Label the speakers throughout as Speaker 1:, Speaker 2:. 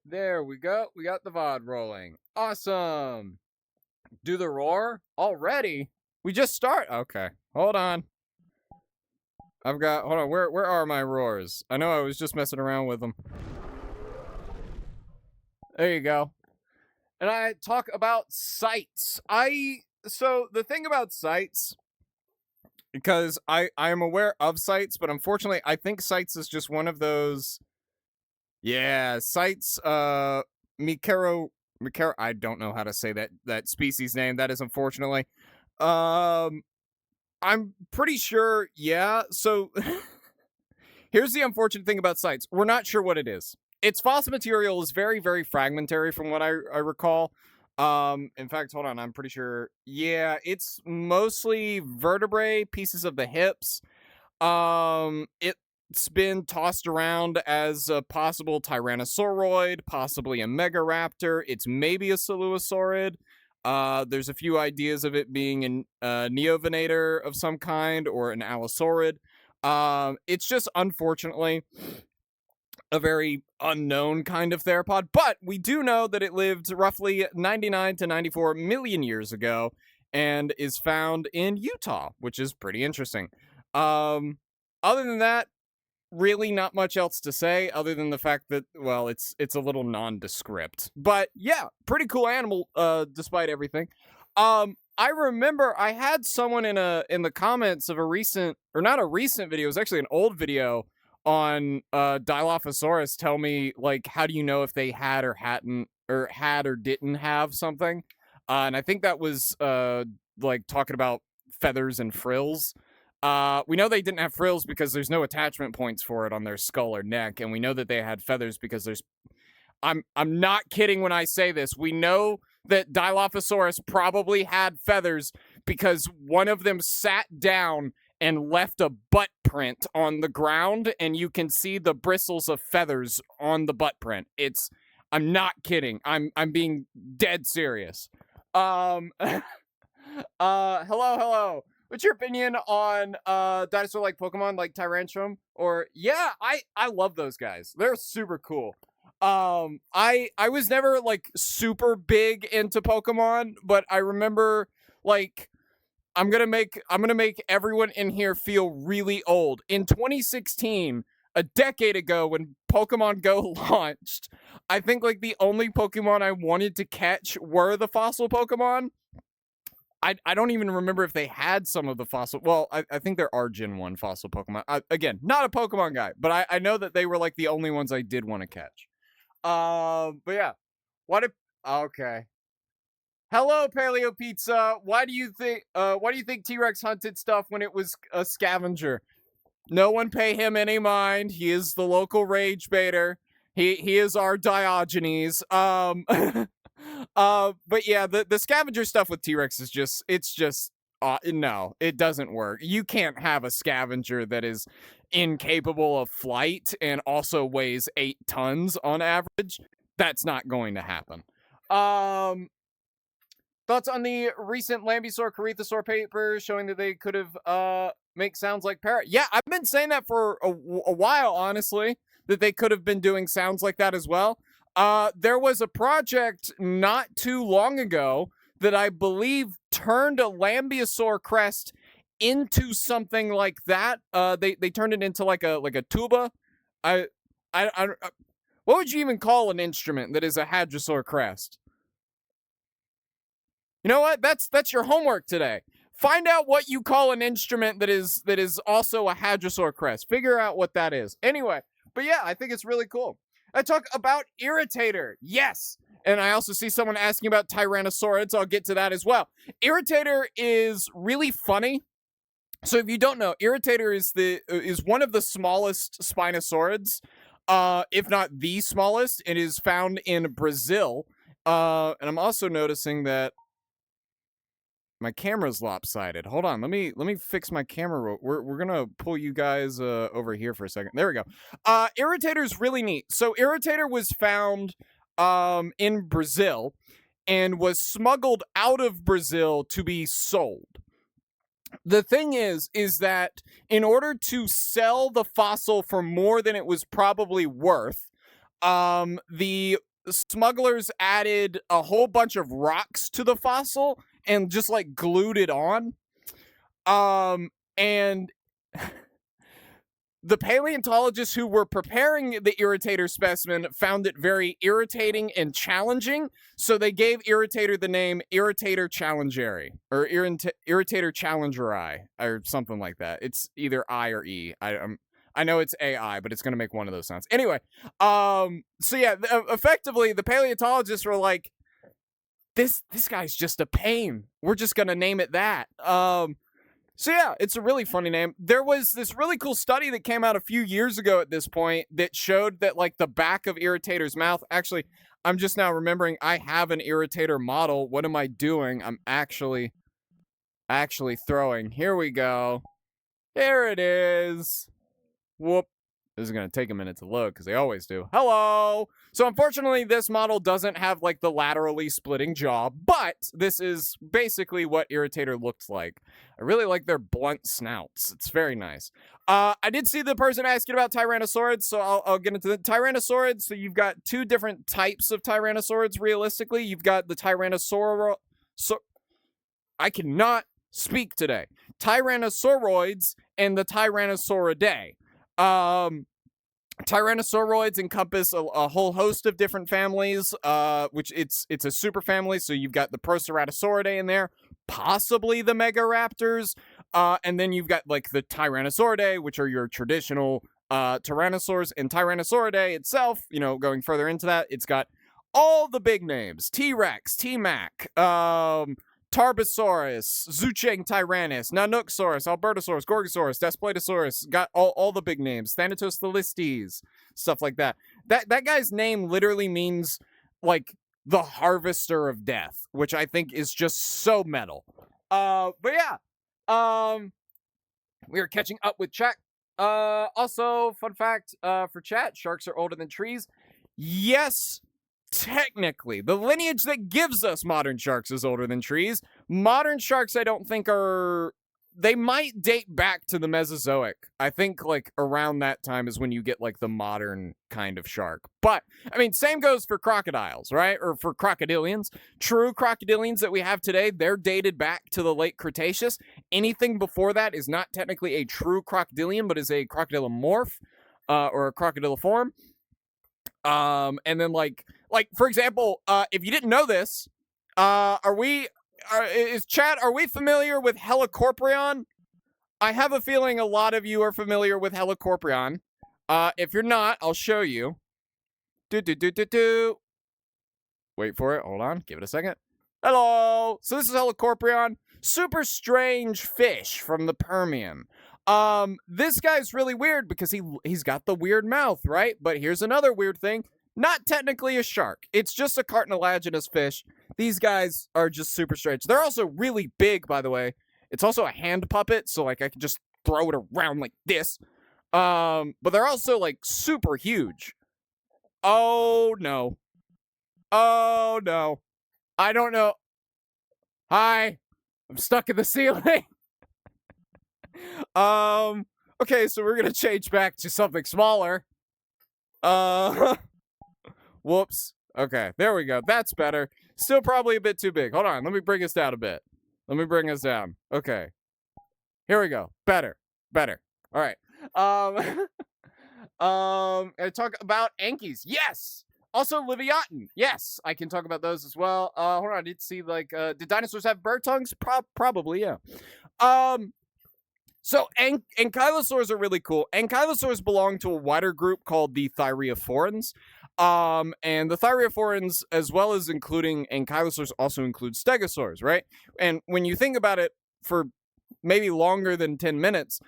Speaker 1: There we go. We got the VOD rolling. Awesome. Do the roar already? We just start. Okay. Hold on. Hold on. Where are my roars? I know I was just messing around with them. There you go. And I talk about sites. So the thing about sites, because I am aware of sites, but unfortunately I think sites is just one of those. Yeah, sites. Mikero, I don't know how to say that species name. That is unfortunately. Um, I'm pretty sure. Yeah. So here's the unfortunate thing about sites. We're not sure what it is. Its fossil material is very, very fragmentary from what I recall. In fact, hold on. I'm pretty sure. Yeah, it's mostly vertebrae, pieces of the hips. It's been tossed around as a possible tyrannosauroid, possibly a megaraptor. It's maybe a coelurosaurid. There's a few ideas of it being a neovenator of some kind or an allosaurid. It's just unfortunately a very unknown kind of theropod, but we do know that it lived roughly 99 to 94 million years ago and is found in Utah, which is pretty interesting. Other than that, really not much else to say other than the fact that, well, it's a little nondescript. But yeah, pretty cool animal despite everything. I remember I had someone in the comments of a recent, or not a recent video, it was actually an old video on Dilophosaurus tell me, like, how do you know if they had or hadn't, or had or didn't have something? And I think that was like talking about feathers and frills. We know they didn't have frills because there's no attachment points for it on their skull or neck, and we know that they had feathers because there's. I'm not kidding when I say this. We know that Dilophosaurus probably had feathers because one of them sat down and left a butt print on the ground, and you can see the bristles of feathers on the butt print. I'm not kidding. I'm being dead serious. Hello. What's your opinion on dinosaur-like Pokemon like Tyrantrum? Or yeah, I love those guys. They're super cool. I was never like super big into Pokemon, but I remember like I'm gonna make everyone in here feel really old. In 2016, a decade ago, when Pokemon Go launched, I think like the only Pokemon I wanted to catch were the fossil Pokemon. I don't even remember if they had some of the fossil. Well, I think there are Gen 1 fossil Pokemon. Again, not a Pokemon guy, but I know that they were like the only ones I did want to catch. But yeah. What if okay. Hello, Paleo Pizza. Why do you think T-Rex hunted stuff when it was a scavenger? No one pay him any mind. He is the local rage baiter. He is our Diogenes. But yeah, the scavenger stuff with T-Rex is just no, it doesn't work. You can't have a scavenger that is incapable of flight and also weighs 8 tons on average. That's not going to happen. Thoughts on the recent Lambeosaur Corythosaur paper showing that they could have make sounds like parrot? Yeah, I've been saying that for a while, honestly, that they could have been doing sounds like that as well. There was a project not too long ago that I believe turned a Lambeosaur crest into something like that. They turned it into like a tuba. I what would you even call an instrument that is a hadrosaur crest? You know what? That's your homework today. Find out what you call an instrument that is also a hadrosaur crest. Figure out what that is. Anyway, but yeah, I think it's really cool. I talk about Irritator. Yes. And I also see someone asking about Tyrannosaurids. I'll get to that as well. Irritator is really funny. So if you don't know, Irritator is one of the smallest Spinosaurids, if not the smallest. It is found in Brazil. And I'm also noticing that my camera's lopsided. Hold on, let me fix my camera. We're gonna pull you guys over here for a second. There we go. Irritator's really neat. So Irritator was found in Brazil and was smuggled out of Brazil to be sold. The thing is that in order to sell the fossil for more than it was probably worth, the smugglers added a whole bunch of rocks to the fossil and just like glued it on. And the paleontologists who were preparing the irritator specimen found it very irritating and challenging, so they gave irritator the name Irritator challengeri, or Irritator challengeri, or something like that. It's either I or E. I know it's AI, but it's gonna make one of those sounds. Anyway, so yeah, effectively, the paleontologists were like, this guy's just a pain. We're just gonna name it that. So yeah, it's a really funny name. There was this really cool study that came out a few years ago at this point that showed that like the back of Irritator's mouth, actually, I'm just now remembering I have an Irritator model. What am I doing? I'm actually throwing. Here we go. There it is. Whoop. This is going to take a minute to load because they always do. Hello. So unfortunately, this model doesn't have like the laterally splitting jaw, but this is basically what Irritator looks like. I really like their blunt snouts. It's very nice. I did see the person asking about Tyrannosaurids, so I'll get into the Tyrannosaurids. So you've got two different types of Tyrannosaurids, realistically. You've got the I cannot speak today. Tyrannosauroids and the Tyrannosauridae. Tyrannosauroids encompass a whole host of different families, which it's a super family. So you've got the Proceratosauridae in there, possibly the Megaraptors, and then you've got like the Tyrannosauridae, which are your traditional Tyrannosaurs, and Tyrannosauridae itself, you know, going further into that, it's got all the big names: T-Rex, T-Mac, Tarbosaurus, Zucheng Tyrannus, Nanooksaurus, Albertosaurus, Gorgosaurus, Daspletosaurus, got all the big names, Thanatos Thylistes, stuff like that. That guy's name literally means like the harvester of death, which I think is just so metal. But yeah, we are catching up with chat. Also, fun fact for chat, sharks are older than trees. Yes, technically, the lineage that gives us modern sharks is older than trees. Modern sharks, I don't think they might date back to the Mesozoic. I think like around that time is when you get like the modern kind of shark. But I mean, same goes for crocodiles, right? Or for crocodilians. True crocodilians that we have today, they're dated back to the late Cretaceous. Anything before that is not technically a true crocodilian, but is a crocodilomorph, or a crocodiliform. And then like for example, if you didn't know this, are we familiar with Helicoprion? I have a feeling a lot of you are familiar with Helicoprion. If you're not, I'll show you. Wait for it. Hold on. Give it a second. Hello. So this is Helicoprion. Super strange fish from the Permian. This guy's really weird because he's got the weird mouth, right? But here's another weird thing. Not technically a shark. It's just a cartilaginous fish. These guys are just super strange. They're also really big, by the way. It's also a hand puppet, so like I can just throw it around like this. But they're also like super huge. Oh no. Oh no. I don't know. Hi. I'm stuck in the ceiling. Okay, so we're gonna change back to something smaller. Whoops. Okay, there we go. That's better. Still probably a bit too big. Hold on, let me bring us down a bit. Let me bring us down. Okay. Here we go. Better. All right. I talk about Ankies. Yes. Also Leviathan. Yes, I can talk about those as well. Hold on, I did see like did dinosaurs have bird tongues? Probably, yeah. So ankylosaurs are really cool. Ankylosaurs belong to a wider group called the Thyreophorans. And the Thyreophorans, as well as including ankylosaurs, also include stegosaurs, right? And when you think about it for maybe longer than 10 minutes,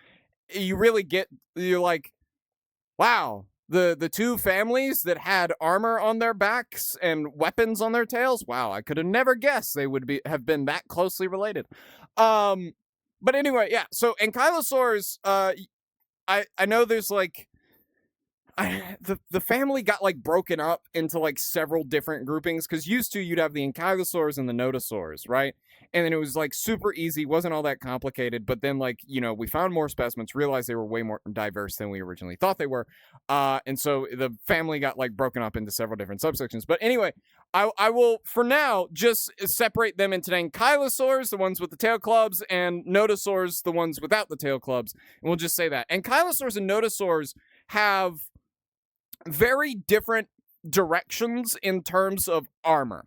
Speaker 1: you're like, wow, the two families that had armor on their backs and weapons on their tails, wow, I could have never guessed they would have been that closely related. But anyway, yeah, so ankylosaurs, I know there's like, the family got like broken up into like several different groupings because used to you'd have the ankylosaurs and the nodosaurs, right? And then it was like super easy, wasn't all that complicated. But then like we found more specimens, realized they were way more diverse than we originally thought they were, and so the family got like broken up into several different subsections. But anyway, I will for now just separate them into ankylosaurs, the ones with the tail clubs, and nodosaurs, the ones without the tail clubs, and we'll just say that ankylosaurs and nodosaurs have very different directions in terms of armor.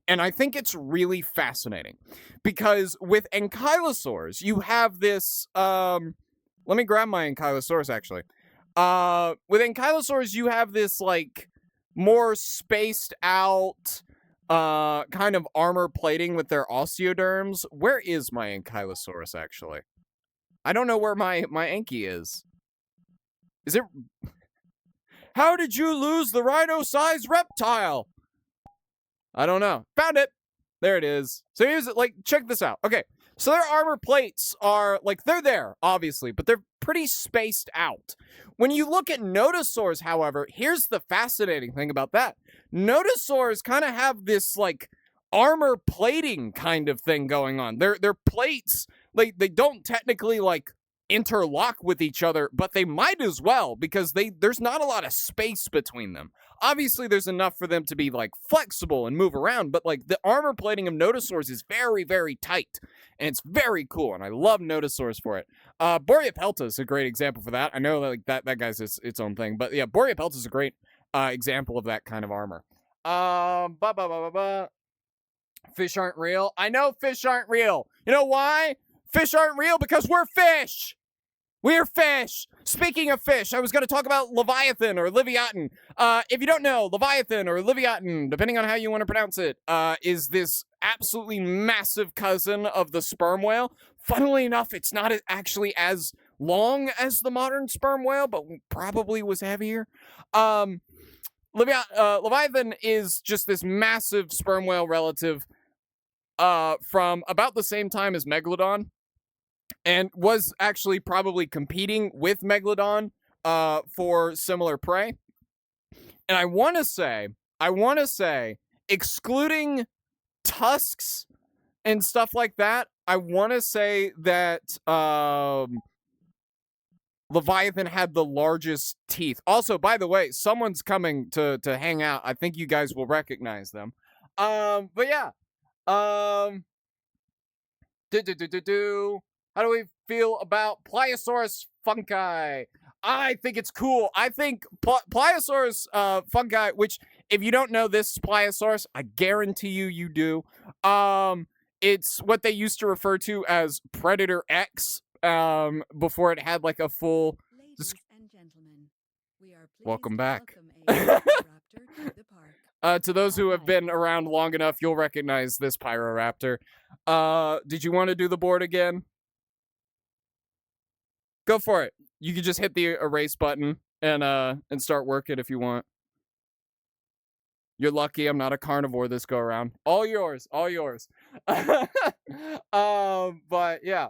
Speaker 1: And I think it's really fascinating because with ankylosaurs, you have this. Let me grab my ankylosaurus actually. With ankylosaurs, you have this like more spaced out kind of armor plating with their osteoderms. Where is my ankylosaurus actually? I don't know where my Anky is. Is it? How did you lose the rhino-sized reptile? I don't know. Found it. There it is. So here's it. Like, check this out. Okay. So their armor plates are like, they're there, obviously, but they're pretty spaced out. When you look at nodosaurs, however, here's the fascinating thing about that. Nodosaurs kind of have this like armor plating kind of thing going on. Their plates, like they don't technically like interlock with each other, but they might as well because there's not a lot of space between them. Obviously, there's enough for them to be like flexible and move around, but like the armor plating of nodosaurs is very, very tight, and it's very cool, and I love nodosaurs for it. Boreapelta is a great example for that. I know like that guy's its own thing, but yeah, Boreapelta is a great example of that kind of armor. Fish aren't real. I know fish aren't real. You know why? Fish aren't real because we're fish. We're fish. Speaking of fish, I was going to talk about Leviathan or Leviathan. If you don't know, Leviathan or Leviathan, depending on how you want to pronounce it, is this absolutely massive cousin of the sperm whale. Funnily enough, it's not actually as long as the modern sperm whale, but probably was heavier. Leviathan is just this massive sperm whale relative from about the same time as Megalodon, and was actually probably competing with Megalodon for similar prey. And I want to say, excluding tusks and stuff like that, I want to say that Leviathan had the largest teeth. Also, by the way, someone's coming to hang out. I think you guys will recognize them. But yeah. How do we feel about Pliosaurus fungi? I think it's cool. I think Pliosaurus fungi, which if you don't know this Pliosaurus, I guarantee you do. It's what they used to refer to as Predator X before it had like a full.
Speaker 2: Ladies and gentlemen, we are pleased
Speaker 1: Welcome back.
Speaker 2: to welcome a raptor to the park.
Speaker 1: To those who have been around long enough, you'll recognize this Pyroraptor. Did you want to do the board again? Go for it. You can just hit the erase button and start working if you want. You're lucky I'm not a carnivore this go around. All yours, all yours. But yeah.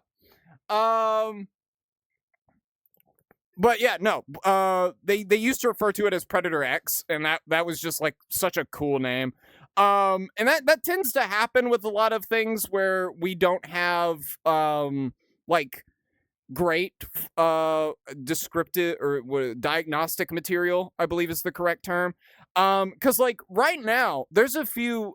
Speaker 1: But yeah, no. They used to refer to it as Predator X, and that was just like such a cool name. And that tends to happen with a lot of things where we don't have like great descriptive or diagnostic material, I believe is the correct term. Because like right now there's a few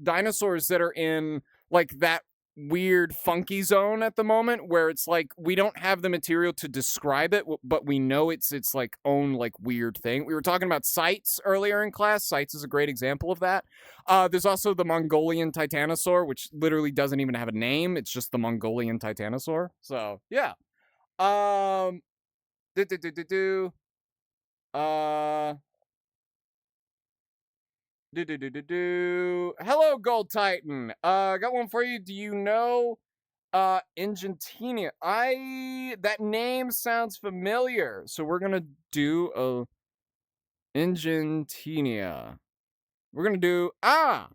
Speaker 1: dinosaurs that are in like that weird funky zone at the moment where it's like we don't have the material to describe it, but we know it's like own like weird thing. We were talking about Sites earlier in class. Sites is a great example of that. There's also the Mongolian titanosaur, which literally doesn't even have a name. It's just the Mongolian titanosaur. So yeah. Hello, Gold Titan. Got one for you. Do you know Ingentina? That name sounds familiar. So we're gonna do a Ingentina. We're gonna do oh,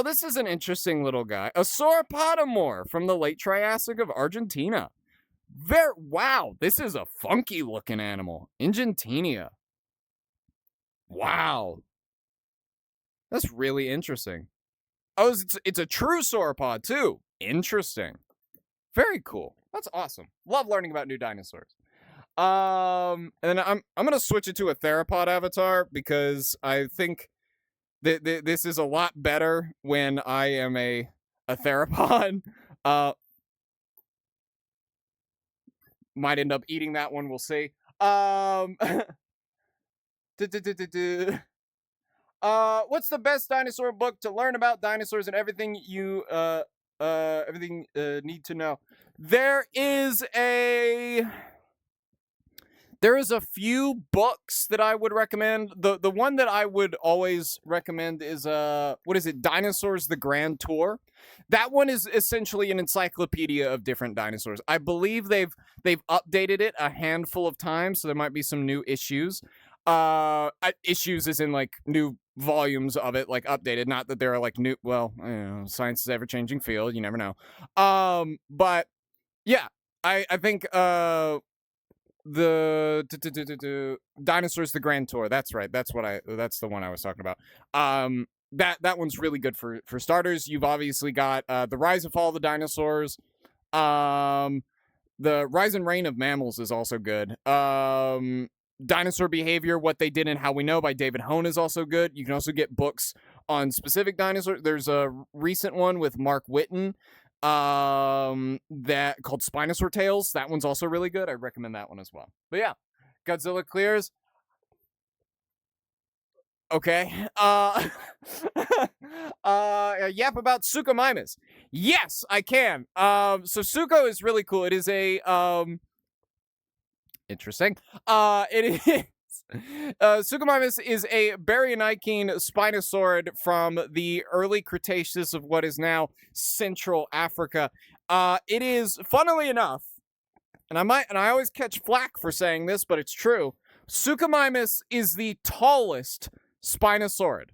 Speaker 1: this is an interesting little guy. A sauropodomorph from the late Triassic of Argentina. Wow, this is a funky looking animal. Ingentina. Wow. That's really interesting. Oh, it's a true sauropod too. Interesting. Very cool. That's awesome. Love learning about new dinosaurs. And then I'm gonna switch it to a theropod avatar because I think that this is a lot better when I am a theropod. Uh, might end up eating that one. We'll see. What's the best dinosaur book to learn about dinosaurs and everything you need to know? There is a few books that I would recommend. The one that I would always recommend is what is it? Dinosaurs the Grand Tour. That one is essentially an encyclopedia of different dinosaurs. I believe they've updated it a handful of times, so there might be some new issues. Issues is in like new volumes of it, like updated. Not that there are like new. Well, you know, science is ever changing field. You never know. But yeah, I think the dinosaurs the Grand Tour. That's right. That's the one I was talking about. That one's really good for starters. You've obviously got the Rise and Fall of the Dinosaurs. The Rise and Reign of Mammals is also good. Dinosaur Behavior, What They Did and How We Know by David Hone is also good. You can also get books on specific dinosaurs. There's a recent one with Mark Whitten that called Spinosaur Tales. That one's also really good. I recommend that one as well. But yeah, Godzilla clears. Okay. Yap about Suchomimus. Yes, I can. So Sucho is really cool. It is a interesting. It is Suchomimus is a baryonychine spinosaurid from the early Cretaceous of what is now Central Africa. It is, funnily enough, and I always catch flack for saying this, but it's true. Suchomimus is the tallest spinosaurid.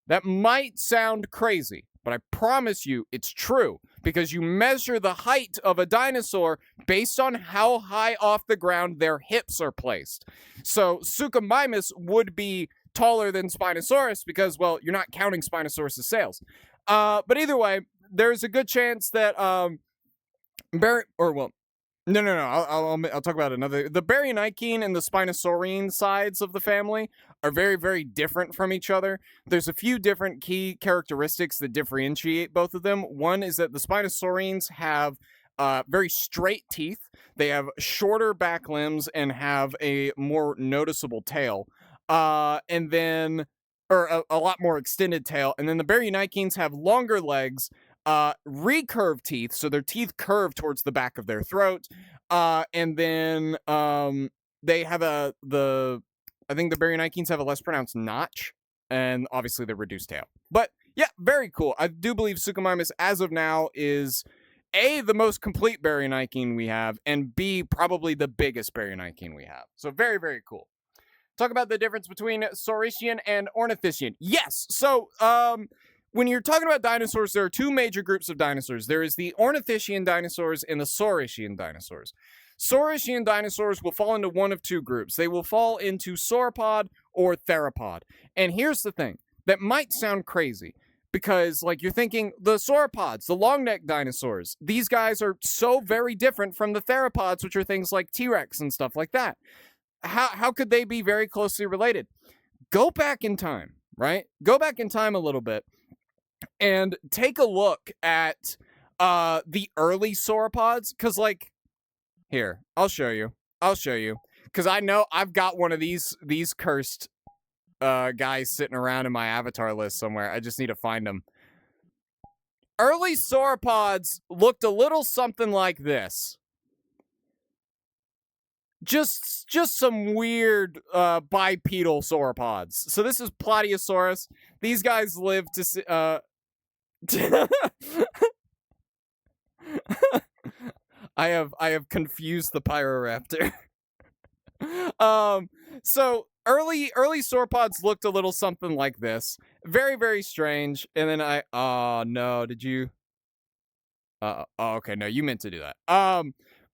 Speaker 1: That might sound crazy, but I promise you it's true because you measure the height of a dinosaur based on how high off the ground their hips are placed. So Suchomimus would be taller than Spinosaurus because, well, you're not counting Spinosaurus' sails. But either way, there's a good chance that no. I'll talk about another. The baryonychine and the spinosaurine sides of the family are very, very different from each other. There's a few different key characteristics that differentiate both of them. One is that the spinosaurines have very straight teeth. They have shorter back limbs and have a more noticeable tail. And then, or a lot more extended tail. And then the baryonychines have longer legs, recurved teeth, so their teeth curve towards the back of their throat, and then they have I think the baryonychines have a less pronounced notch, and obviously the reduced tail. But yeah, very cool. I do believe Suchomimus as of now is A, the most complete baryonychine we have, and B, probably the biggest baryonychine we have. So very, very cool. Talk about the difference between Saurischian and Ornithischian. Yes, so when you're talking about dinosaurs, there are two major groups of dinosaurs. There is the Ornithischian dinosaurs and the Saurischian dinosaurs. Saurischian dinosaurs will fall into one of two groups. They will fall into sauropod or theropod. And here's the thing. That might sound crazy because, like, you're thinking the sauropods, the long-necked dinosaurs, these guys are so very different from the theropods, which are things like T-Rex and stuff like that. How could they be very closely related? Go back in time, right? Go back in time a little bit and take a look at the early sauropods, because, like, here, I'll show you, because I know I've got one of these cursed guys sitting around in my avatar list somewhere. I just need to find them. Early sauropods looked a little something like this. Just some weird bipedal sauropods. So this is Plateosaurus. These guys live to see, I have confused the Pyroraptor. So early sauropods looked a little something like this. Very, very strange. And then oh no, did you? Oh, okay, no, you meant to do that.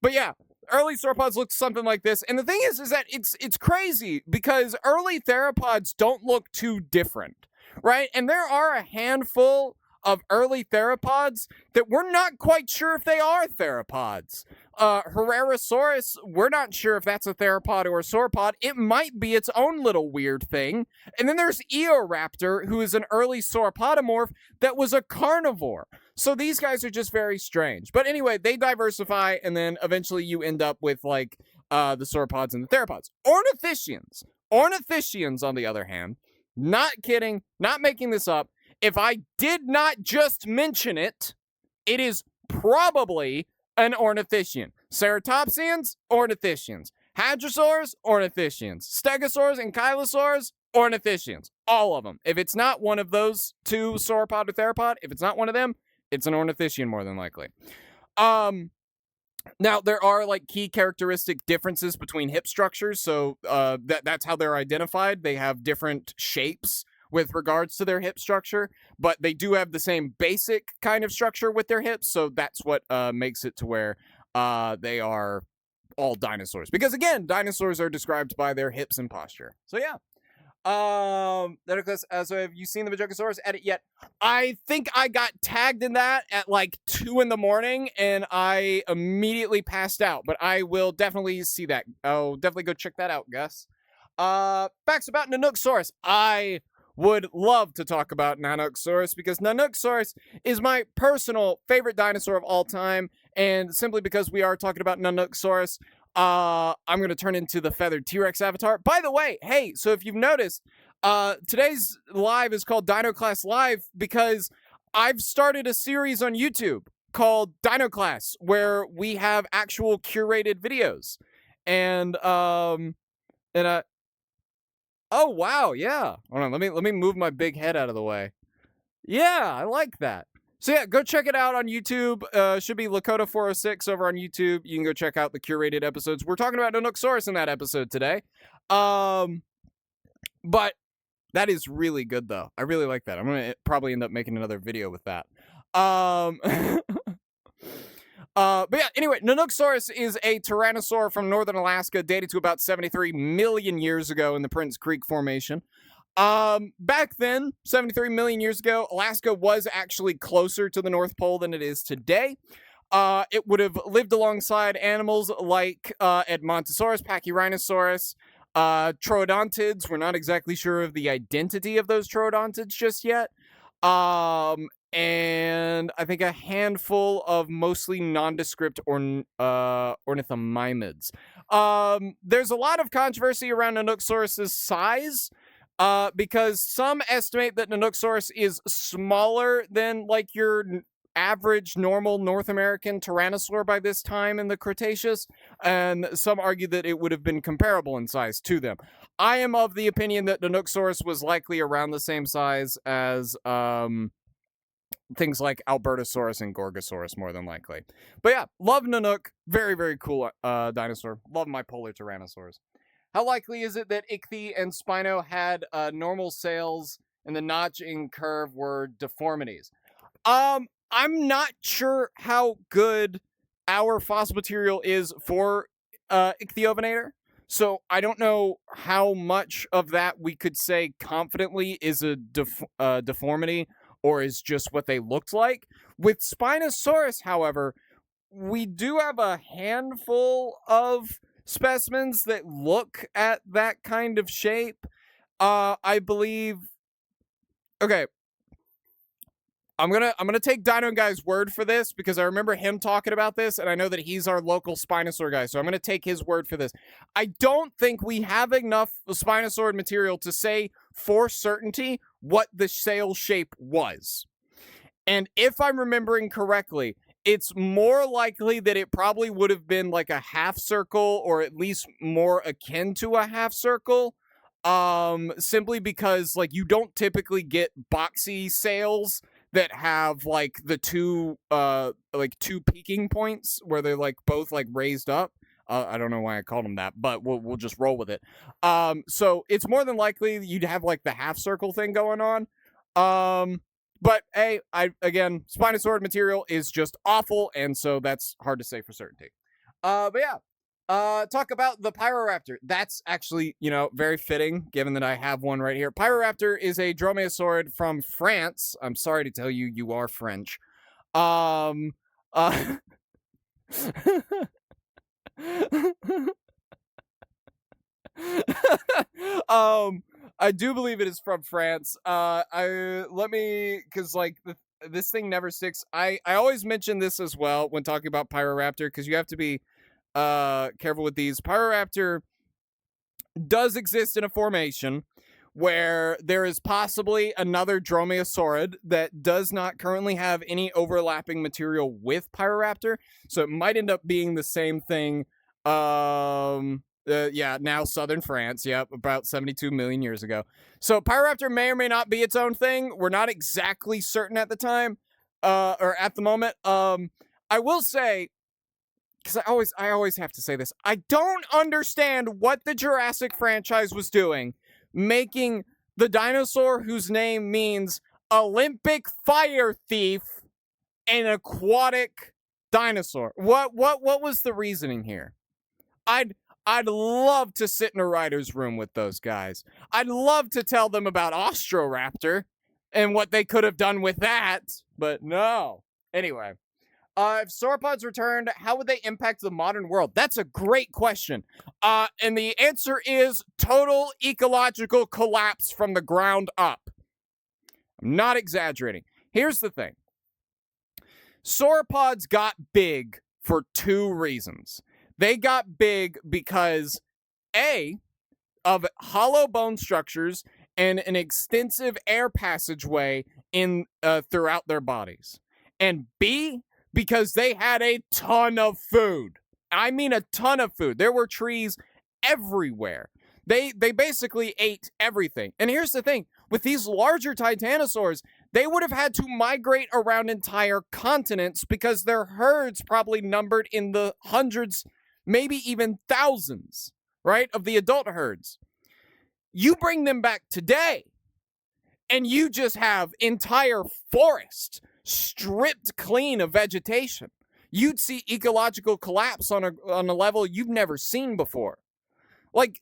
Speaker 1: But yeah, early sauropods look something like this. And the thing is that it's crazy because early theropods don't look too different, right? And there are a handful of early theropods that we're not quite sure if they are theropods. Herrerasaurus, we're not sure if that's a theropod or a sauropod. It might be its own little weird thing. And then there's Eoraptor, who is an early sauropodomorph that was a carnivore. So these guys are just very strange. But anyway, they diversify, and then eventually you end up with like the sauropods and the theropods. Ornithischians. Ornithischians, on the other hand, not kidding, not making this up. If I did not just mention it, it is probably an ornithischian. Ceratopsians, ornithischians. Hadrosaurs, ornithischians. Stegosaurs and Chylosaurs, ornithischians. All of them. If it's not one of those two, sauropod or theropod, if it's not one of them, it's an ornithischian more than likely. Now, there are like key characteristic differences between hip structures, so that's how they're identified. They have different shapes with regards to their hip structure, but they do have the same basic kind of structure with their hips, so that's what makes it to where they are all dinosaurs. Because again, dinosaurs are described by their hips and posture. So yeah. So have you seen the Bajocasaurus edit yet? I think I got tagged in that at like 2 a.m. and I immediately passed out, but I will definitely see that. I'll definitely go check that out, Gus. Facts about Nanooksaurus. I would love to talk about Nanooksaurus because Nanooksaurus is my personal favorite dinosaur of all time, and simply because we are talking about Nanooksaurus, I'm going to turn into the feathered T-Rex avatar. By the way, hey, so if you've noticed, today's live is called Dino Class Live because I've started a series on YouTube called Dino Class where we have actual curated videos. And oh wow, yeah. Hold on, let me move my big head out of the way. Yeah, I like that. So yeah, go check it out on YouTube. Should be Lakota 406 over on YouTube. You can go check out the curated episodes. We're talking about Nanooksaurus in that episode today. But that is really good though. I really like that. I'm gonna probably end up making another video with that. But yeah, anyway, Nanooksaurus is a tyrannosaur from northern Alaska dated to about 73 million years ago in the Prince Creek Formation. Back then, 73 million years ago, Alaska was actually closer to the North Pole than it is today. It would have lived alongside animals like Edmontosaurus, Pachyrhinosaurus, Troodontids. We're not exactly sure of the identity of those Troodontids just yet. And I think a handful of mostly nondescript ornithomimids. There's a lot of controversy around Nanooksaurus' size. Because some estimate that Nanooksaurus is smaller than like your average normal North American tyrannosaur by this time in the Cretaceous, and some argue that it would have been comparable in size to them. I am of the opinion that Nanooksaurus was likely around the same size as things like Albertosaurus and Gorgosaurus, more than likely. But yeah, love Nanook. Very, very cool dinosaur. Love my polar tyrannosaurs. How likely is it that Ichthy and Spino had normal sails and the notching curve were deformities? I'm not sure how good our fossil material is for Ichthyovenator, so I don't know how much of that we could say confidently is a deformity or is just what they looked like. With Spinosaurus, however, we do have a handful of specimens that look at that kind of shape. I believe. Okay, I'm gonna take Dino Guy's word for this because I remember him talking about this, and I know that he's our local Spinosaur guy, so I'm gonna take his word for this. I don't think we have enough Spinosaur material to say for certainty what the sail shape was. And if I'm remembering correctly, it's more likely that it probably would have been like a half circle or at least more akin to a half circle. Simply because like you don't typically get boxy sails that have like the two peaking points where they're like both like raised up. I don't know why I called them that, but we'll just roll with it. So it's more than likely you'd have like the half circle thing going on. But hey, again, Spinosaur material is just awful, and so that's hard to say for certainty. But yeah, Talk about the Pyroraptor. That's actually, very fitting given that I have one right here. Pyroraptor is a dromaeosaurid from France. I'm sorry to tell you, you are French. Um, uh, I do believe it is from France. Cause like this thing never sticks. I always mention this as well when talking about Pyroraptor because you have to be careful with these. Pyroraptor does exist in a formation where there is possibly another dromaeosaurid that does not currently have any overlapping material with Pyroraptor, so it might end up being the same thing. Yeah, now southern France. Yep, about 72 million years ago. So Pyroraptor may or may not be its own thing. We're not exactly certain at the time, or at the moment. I will say, because I always have to say this. I don't understand what the Jurassic franchise was doing, making the dinosaur whose name means Olympic fire thief an aquatic dinosaur. What was the reasoning here? I'd love to sit in a writer's room with those guys. I'd love to tell them about Austroraptor and what they could have done with that, but no. Anyway. If sauropods returned, how would they impact the modern world? That's a great question. And the answer is total ecological collapse from the ground up. I'm not exaggerating. Here's the thing. Sauropods got big for two reasons. They got big because, A, of hollow bone structures and an extensive air passageway throughout their bodies. And B, because they had a ton of food. I mean a ton of food. There were trees everywhere. They basically ate everything. And here's the thing. With these larger titanosaurs, they would have had to migrate around entire continents because their herds probably numbered in the hundreds, maybe even thousands, right, of the adult herds. You bring them back today, and you just have entire forests stripped clean of vegetation. You'd see ecological collapse on a level you've never seen before. Like,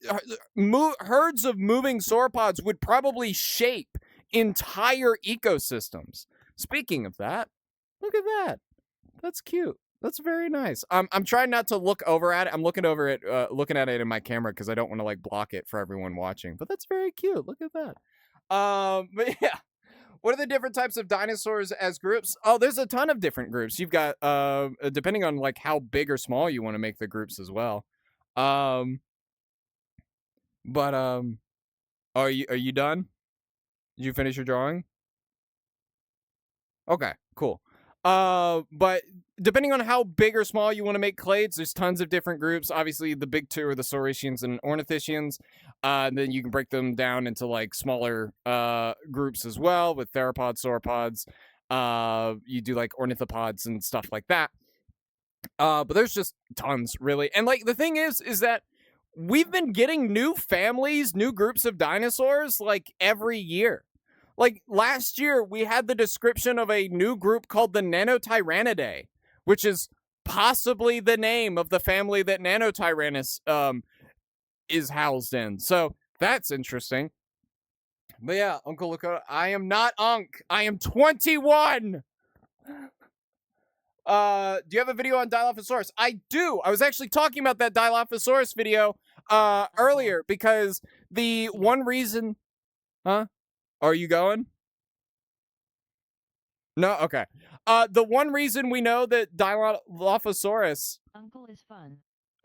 Speaker 1: herds of moving sauropods would probably shape entire ecosystems. Speaking of that, look at that. That's cute. That's very nice. I'm trying not to look over at it. I'm looking at it in my camera because I don't want to like block it for everyone watching. But that's very cute. Look at that. But yeah. What are the different types of dinosaurs as groups? Oh, there's a ton of different groups. You've got depending on like how big or small you want to make the groups as well. But are you done? Did you finish your drawing? Okay, cool. But depending on how big or small you want to make clades, there's tons of different groups. Obviously, the big two are the Saurians and Ornithischians. And then you can break them down into like smaller groups as well with theropods, sauropods. You do like ornithopods and stuff like that. But there's just tons, really. And like the thing is that we've been getting new families, new groups of dinosaurs like every year. Like last year, we had the description of a new group called the Nanotyrannidae, which is possibly the name of the family that Nanotyrannus is housed in. So that's interesting. But yeah, Uncle Lakota, I am not Unc. I am 21. Do you have a video on Dilophosaurus? I do. I was actually talking about that Dilophosaurus video earlier because the one reason... Huh? Are you going? No? Okay. The one reason we know that Dilophosaurus...
Speaker 2: Uncle is fun.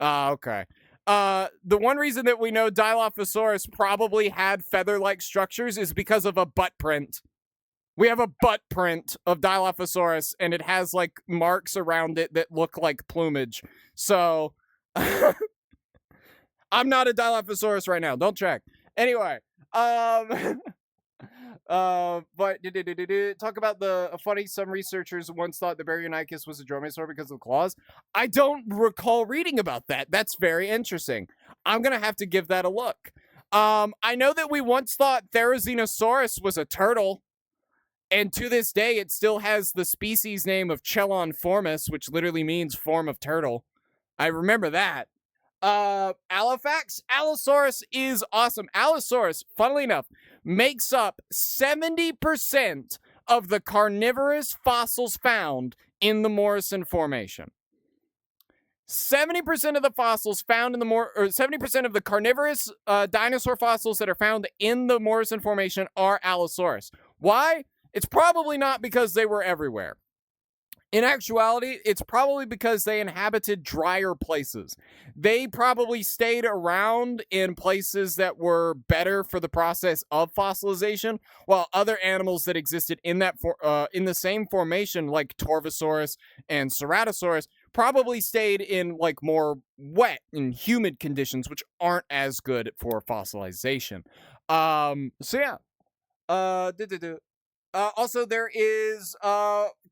Speaker 1: Okay. The one reason that we know Dilophosaurus probably had feather-like structures is because of a butt print. We have a butt print of Dilophosaurus, and it has, like, marks around it that look like plumage. So... I'm not a Dilophosaurus right now. Don't check. Anyway, but talk about the funny. Some researchers once thought the Baryonychus was a dromaeosaur because of the claws. I don't recall reading about that. That's very interesting. I'm gonna have to give that a look. I know that we once thought Therizinosaurus was a turtle, and to this day it still has the species name of Chelonformis, which literally means form of turtle. I remember that. Allofax, Allosaurus is awesome. Allosaurus, funnily enough, makes up 70% of the carnivorous fossils found in the Morrison Formation. 70% of the fossils found in the 70% of the carnivorous dinosaur fossils that are found in the Morrison Formation are Allosaurus. Why? It's probably not because they were everywhere. In actuality, it's probably because they inhabited drier places. They probably stayed around in places that were better for the process of fossilization, while other animals that existed in that in the same formation, like Torvosaurus and Ceratosaurus, probably stayed in like more wet and humid conditions, which aren't as good for fossilization. So yeah. Uh, Also, there is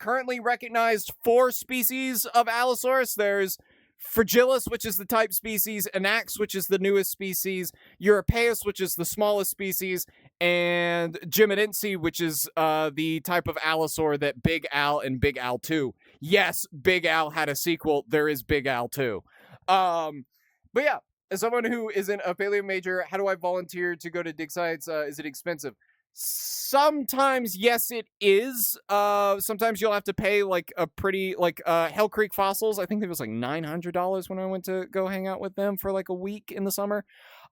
Speaker 1: currently recognized 4 species of Allosaurus. There's Fragilis, which is the type species, Anax, which is the newest species, Europaeus, which is the smallest species, and Jimenense, which is the type of Allosaur that Big Al and Big Al 2. Yes, Big Al had a sequel. There is Big Al 2. But yeah, as someone who isn't a paleo major, how do I volunteer to go to dig sites? Is it expensive? Sometimes, yes, it is. Sometimes you'll have to pay like a pretty Hell Creek Fossils. I think it was like $900 when I went to go hang out with them for like a week in the summer.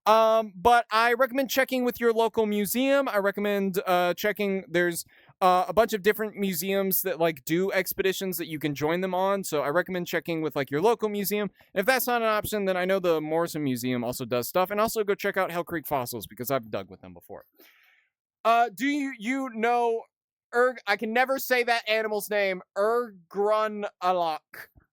Speaker 1: But I recommend checking with your local museum. I recommend checking. There's a bunch of different museums that like do expeditions that you can join them on. So I recommend checking with like your local museum. And if that's not an option, then I know the Morrison Museum also does stuff. And also go check out Hell Creek Fossils because I've dug with them before. Do you know I can never say that animal's name, Ergrunalak.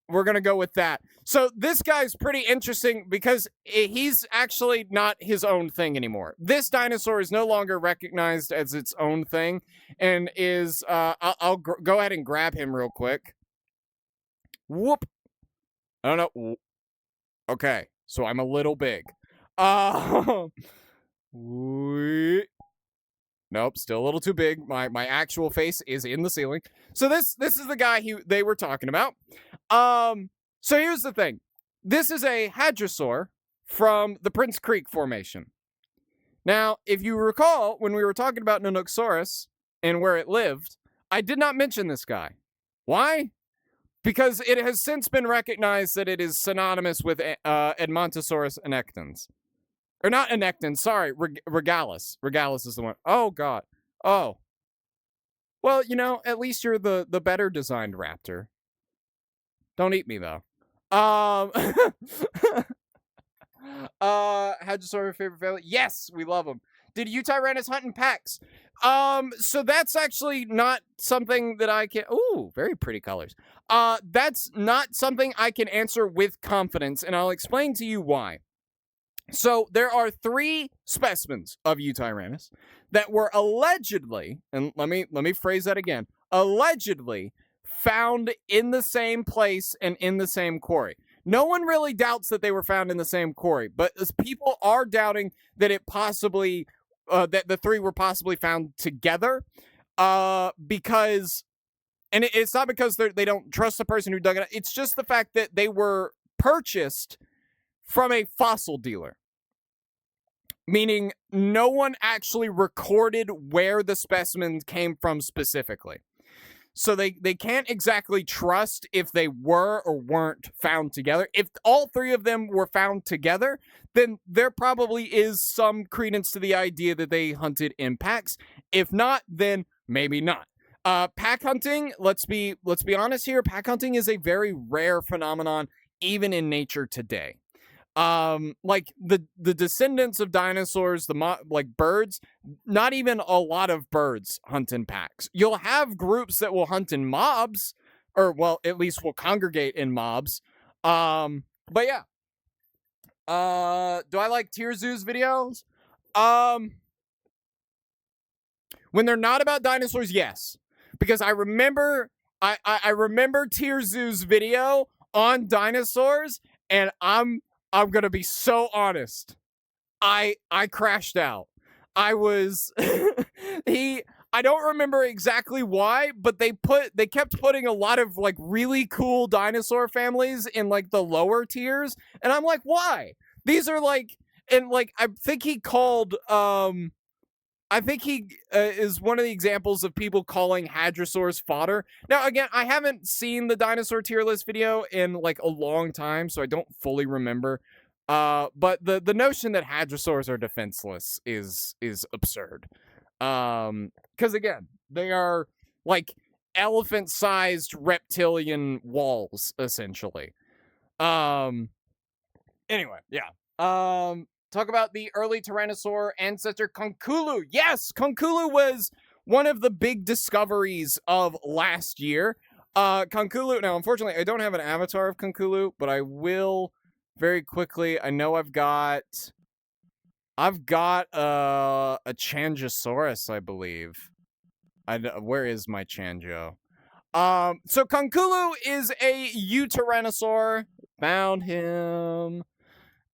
Speaker 1: We're going to go with that. So this guy's pretty interesting because he's actually not his own thing anymore. This dinosaur is no longer recognized as its own thing and is, I'll go ahead and grab him real quick. Whoop. I don't know. Okay. So I'm a little big. Nope, still a little too big. My actual face is in the ceiling. So this is the guy they were talking about. So here's the thing. This is a hadrosaur from the Prince Creek Formation. Now, if you recall, when we were talking about Nanooksaurus and where it lived, I did not mention this guy. Why? Because it has since been recognized that it is synonymous with Edmontosaurus annectens. Or not Anecton, sorry, Regalis. Regalis is the one. Oh, God. Oh. Well, you know, at least you're the better designed raptor. Don't eat me, though. Hadrosaur favorite family? Yes, we love them. Did Utyrannus hunt in packs? So that's actually not something that I can... Ooh, very pretty colors. That's not something I can answer with confidence, and I'll explain to you why. So there are 3 specimens of Utyrannus that were allegedly, and let me phrase that again, allegedly found in the same place and in the same quarry. No one really doubts that they were found in the same quarry, but people are doubting that it possibly, that the 3 were possibly found together, because, and it's not because they don't trust the person who dug it up, it's just the fact that they were purchased from a fossil dealer. Meaning no one actually recorded where the specimens came from specifically. So they can't exactly trust if they were or weren't found together. If all 3 of them were found together, then there probably is some credence to the idea that they hunted in packs. If not, then maybe not. Pack hunting, let's be honest here, pack hunting is a very rare phenomenon even in nature today. Like the descendants of dinosaurs, like birds, not even a lot of birds hunt in packs. You'll have groups that will hunt in mobs, or well, at least will congregate in mobs. But yeah. Do I like Tier Zoo's videos? When they're not about dinosaurs, yes. Because I remember Tier Zoo's video on dinosaurs, and I'm gonna be so honest. I crashed out. I was I don't remember exactly why, but they kept putting a lot of like really cool dinosaur families in like the lower tiers, and I'm like, why? These are like, and like I think he called I think he is one of the examples of people calling hadrosaurs fodder. Now, again, I haven't seen the dinosaur tier list video in like a long time, so I don't fully remember. But the notion that hadrosaurs are defenseless is absurd. Because again, they are like elephant-sized reptilian walls, essentially. Um, Anyway, yeah. Talk about the early Tyrannosaur ancestor Conculu. Yes, Conculu was one of the big discoveries of last year. Conculu. Now, unfortunately, I don't have an avatar of Conculu, but I will very quickly. I know I've got a Changosaurus, I believe. Where is my Chanjo? So Conculu is a Tyrannosaur. Found him.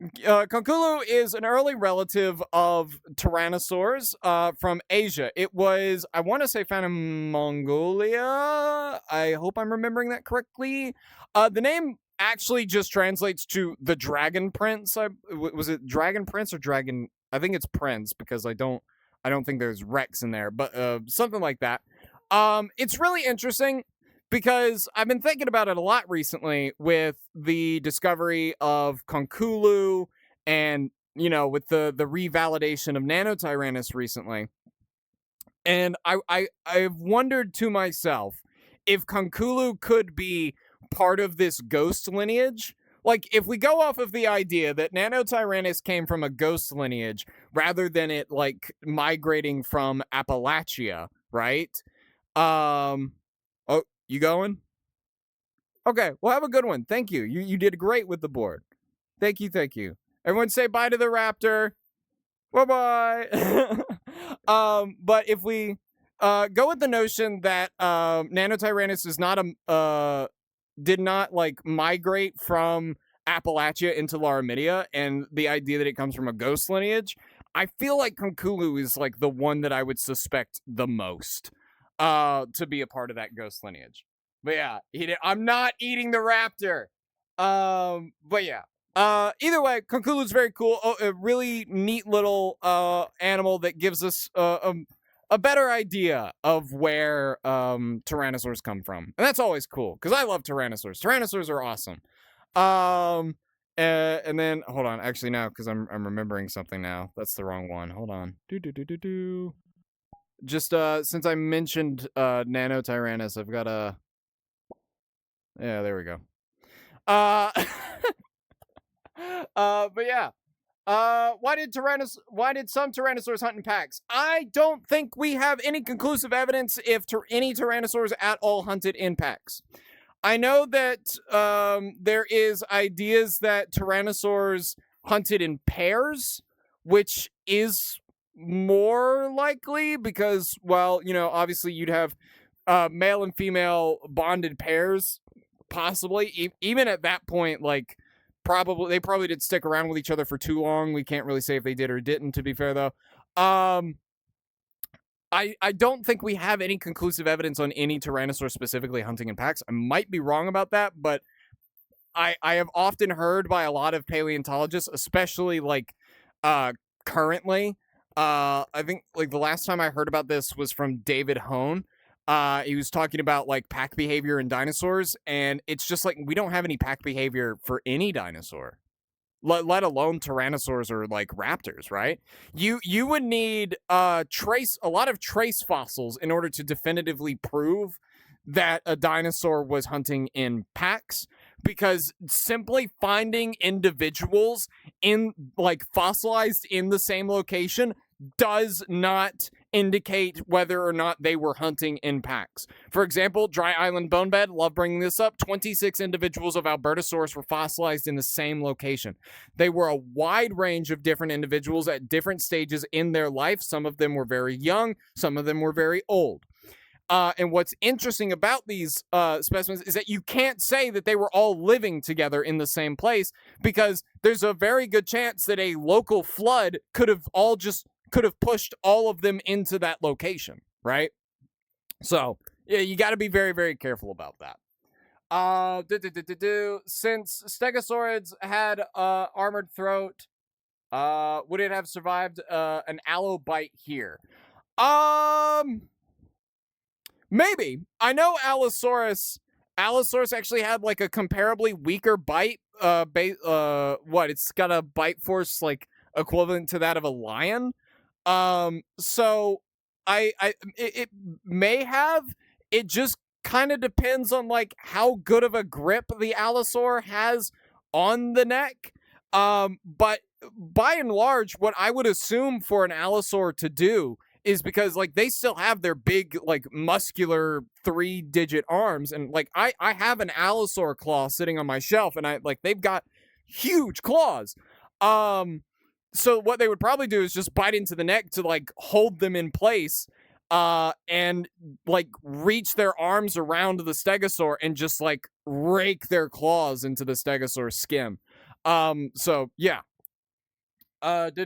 Speaker 1: Conculu is an early relative of tyrannosaurs from Asia. It was, I want to say, found in Mongolia. I hope I'm remembering that correctly. The name actually just translates to the Dragon Prince. Was it Dragon Prince or Dragon? I think it's Prince because I don't think there's Rex in there, but something like that. It's really interesting because I've been thinking about it a lot recently with the discovery of Conculu and, with the revalidation of Nanotyrannus recently. And I've wondered to myself if Conculu could be part of this ghost lineage. Like, if we go off of the idea that Nanotyrannus came from a ghost lineage rather than it, like, migrating from Appalachia, right? Oh, you going? Okay, well, have a good one. Thank you. You did great with the board. Thank you. Everyone say bye to the raptor. Bye-bye. But if we go with the notion that Nanotyrannus is not did not like migrate from Appalachia into Laramidia, and the idea that it comes from a ghost lineage, I feel like Conculu is like the one that I would suspect the most to be a part of that ghost lineage. But yeah, I'm not eating the raptor. But yeah. Either way, Conculu is very cool. A really neat little animal that gives us a better idea of where tyrannosaurs come from, and that's always cool because I love tyrannosaurs. Tyrannosaurs are awesome. And then hold on, actually now because I'm remembering something now. That's the wrong one. Hold on. Just since I mentioned Nanotyrannus, I've got a. Yeah, there we go. But yeah. Why did some tyrannosaurs hunt in packs? I don't think we have any conclusive evidence if any tyrannosaurs at all hunted in packs. I know that there is ideas that tyrannosaurs hunted in pairs, which is more likely because, well, obviously you'd have male and female bonded pairs, possibly. Even at that point, like, they probably did stick around with each other for too long. We can't really say if they did or didn't, to be fair, though. I don't think we have any conclusive evidence on any tyrannosaur specifically hunting in packs. I might be wrong about that, but I have often heard by a lot of paleontologists, especially like currently. I think like the last time I heard about this was from David Hone. He was talking about like pack behavior in dinosaurs, and it's just like we don't have any pack behavior for any dinosaur, let alone tyrannosaurs or like raptors, right? You would need a lot of trace fossils in order to definitively prove that a dinosaur was hunting in packs, because simply finding individuals in like fossilized in the same location does not indicate whether or not they were hunting in packs. For example, Dry Island Bone Bed, love bringing this up, 26 individuals of Albertosaurus were fossilized in the same location. They were a wide range of different individuals at different stages in their life. Some of them were very young, some of them were very old. And what's interesting about these specimens is that you can't say that they were all living together in the same place, because there's a very good chance that a local flood could have pushed all of them into that location. right? So yeah, you got to be very, very careful about that. Since stegosaurids had armored throat, would it have survived an allo bite here? Um, Maybe. I know Allosaurus actually had like a comparably weaker bite. What? It's got a bite force like equivalent to that of a lion. So it may have. It just kind of depends on like how good of a grip the Allosaur has on the neck. But by and large, what I would assume for an Allosaur to do is because like they still have their big like muscular 3-digit arms, and like I have an Allosaur claw sitting on my shelf, and I like they've got huge claws. So what they would probably do is just bite into the neck to like hold them in place, and like reach their arms around the stegosaur and just like rake their claws into the stegosaur's skin. So yeah. Hatchet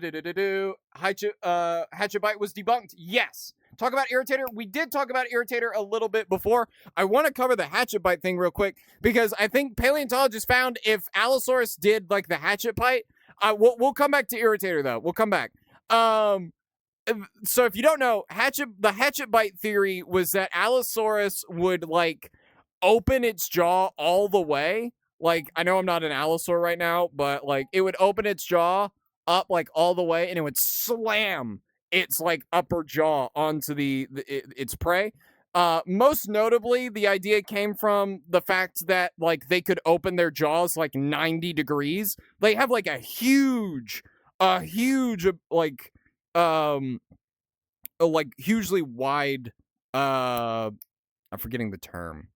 Speaker 1: bite was debunked. Yes. Talk about irritator. We did talk about irritator a little bit before. I want to cover the hatchet bite thing real quick because I think paleontologists found if Allosaurus did like the hatchet bite, we'll come back to irritator though. We'll come back. So if you don't know, the hatchet bite theory was that Allosaurus would like open its jaw all the way. Like I know I'm not an Allosaur right now, but like it would open its jaw up like all the way, and it would slam its like upper jaw onto its prey. Most notably, the idea came from the fact that like they could open their jaws like 90 degrees. They have like a huge like hugely wide I'm forgetting the term.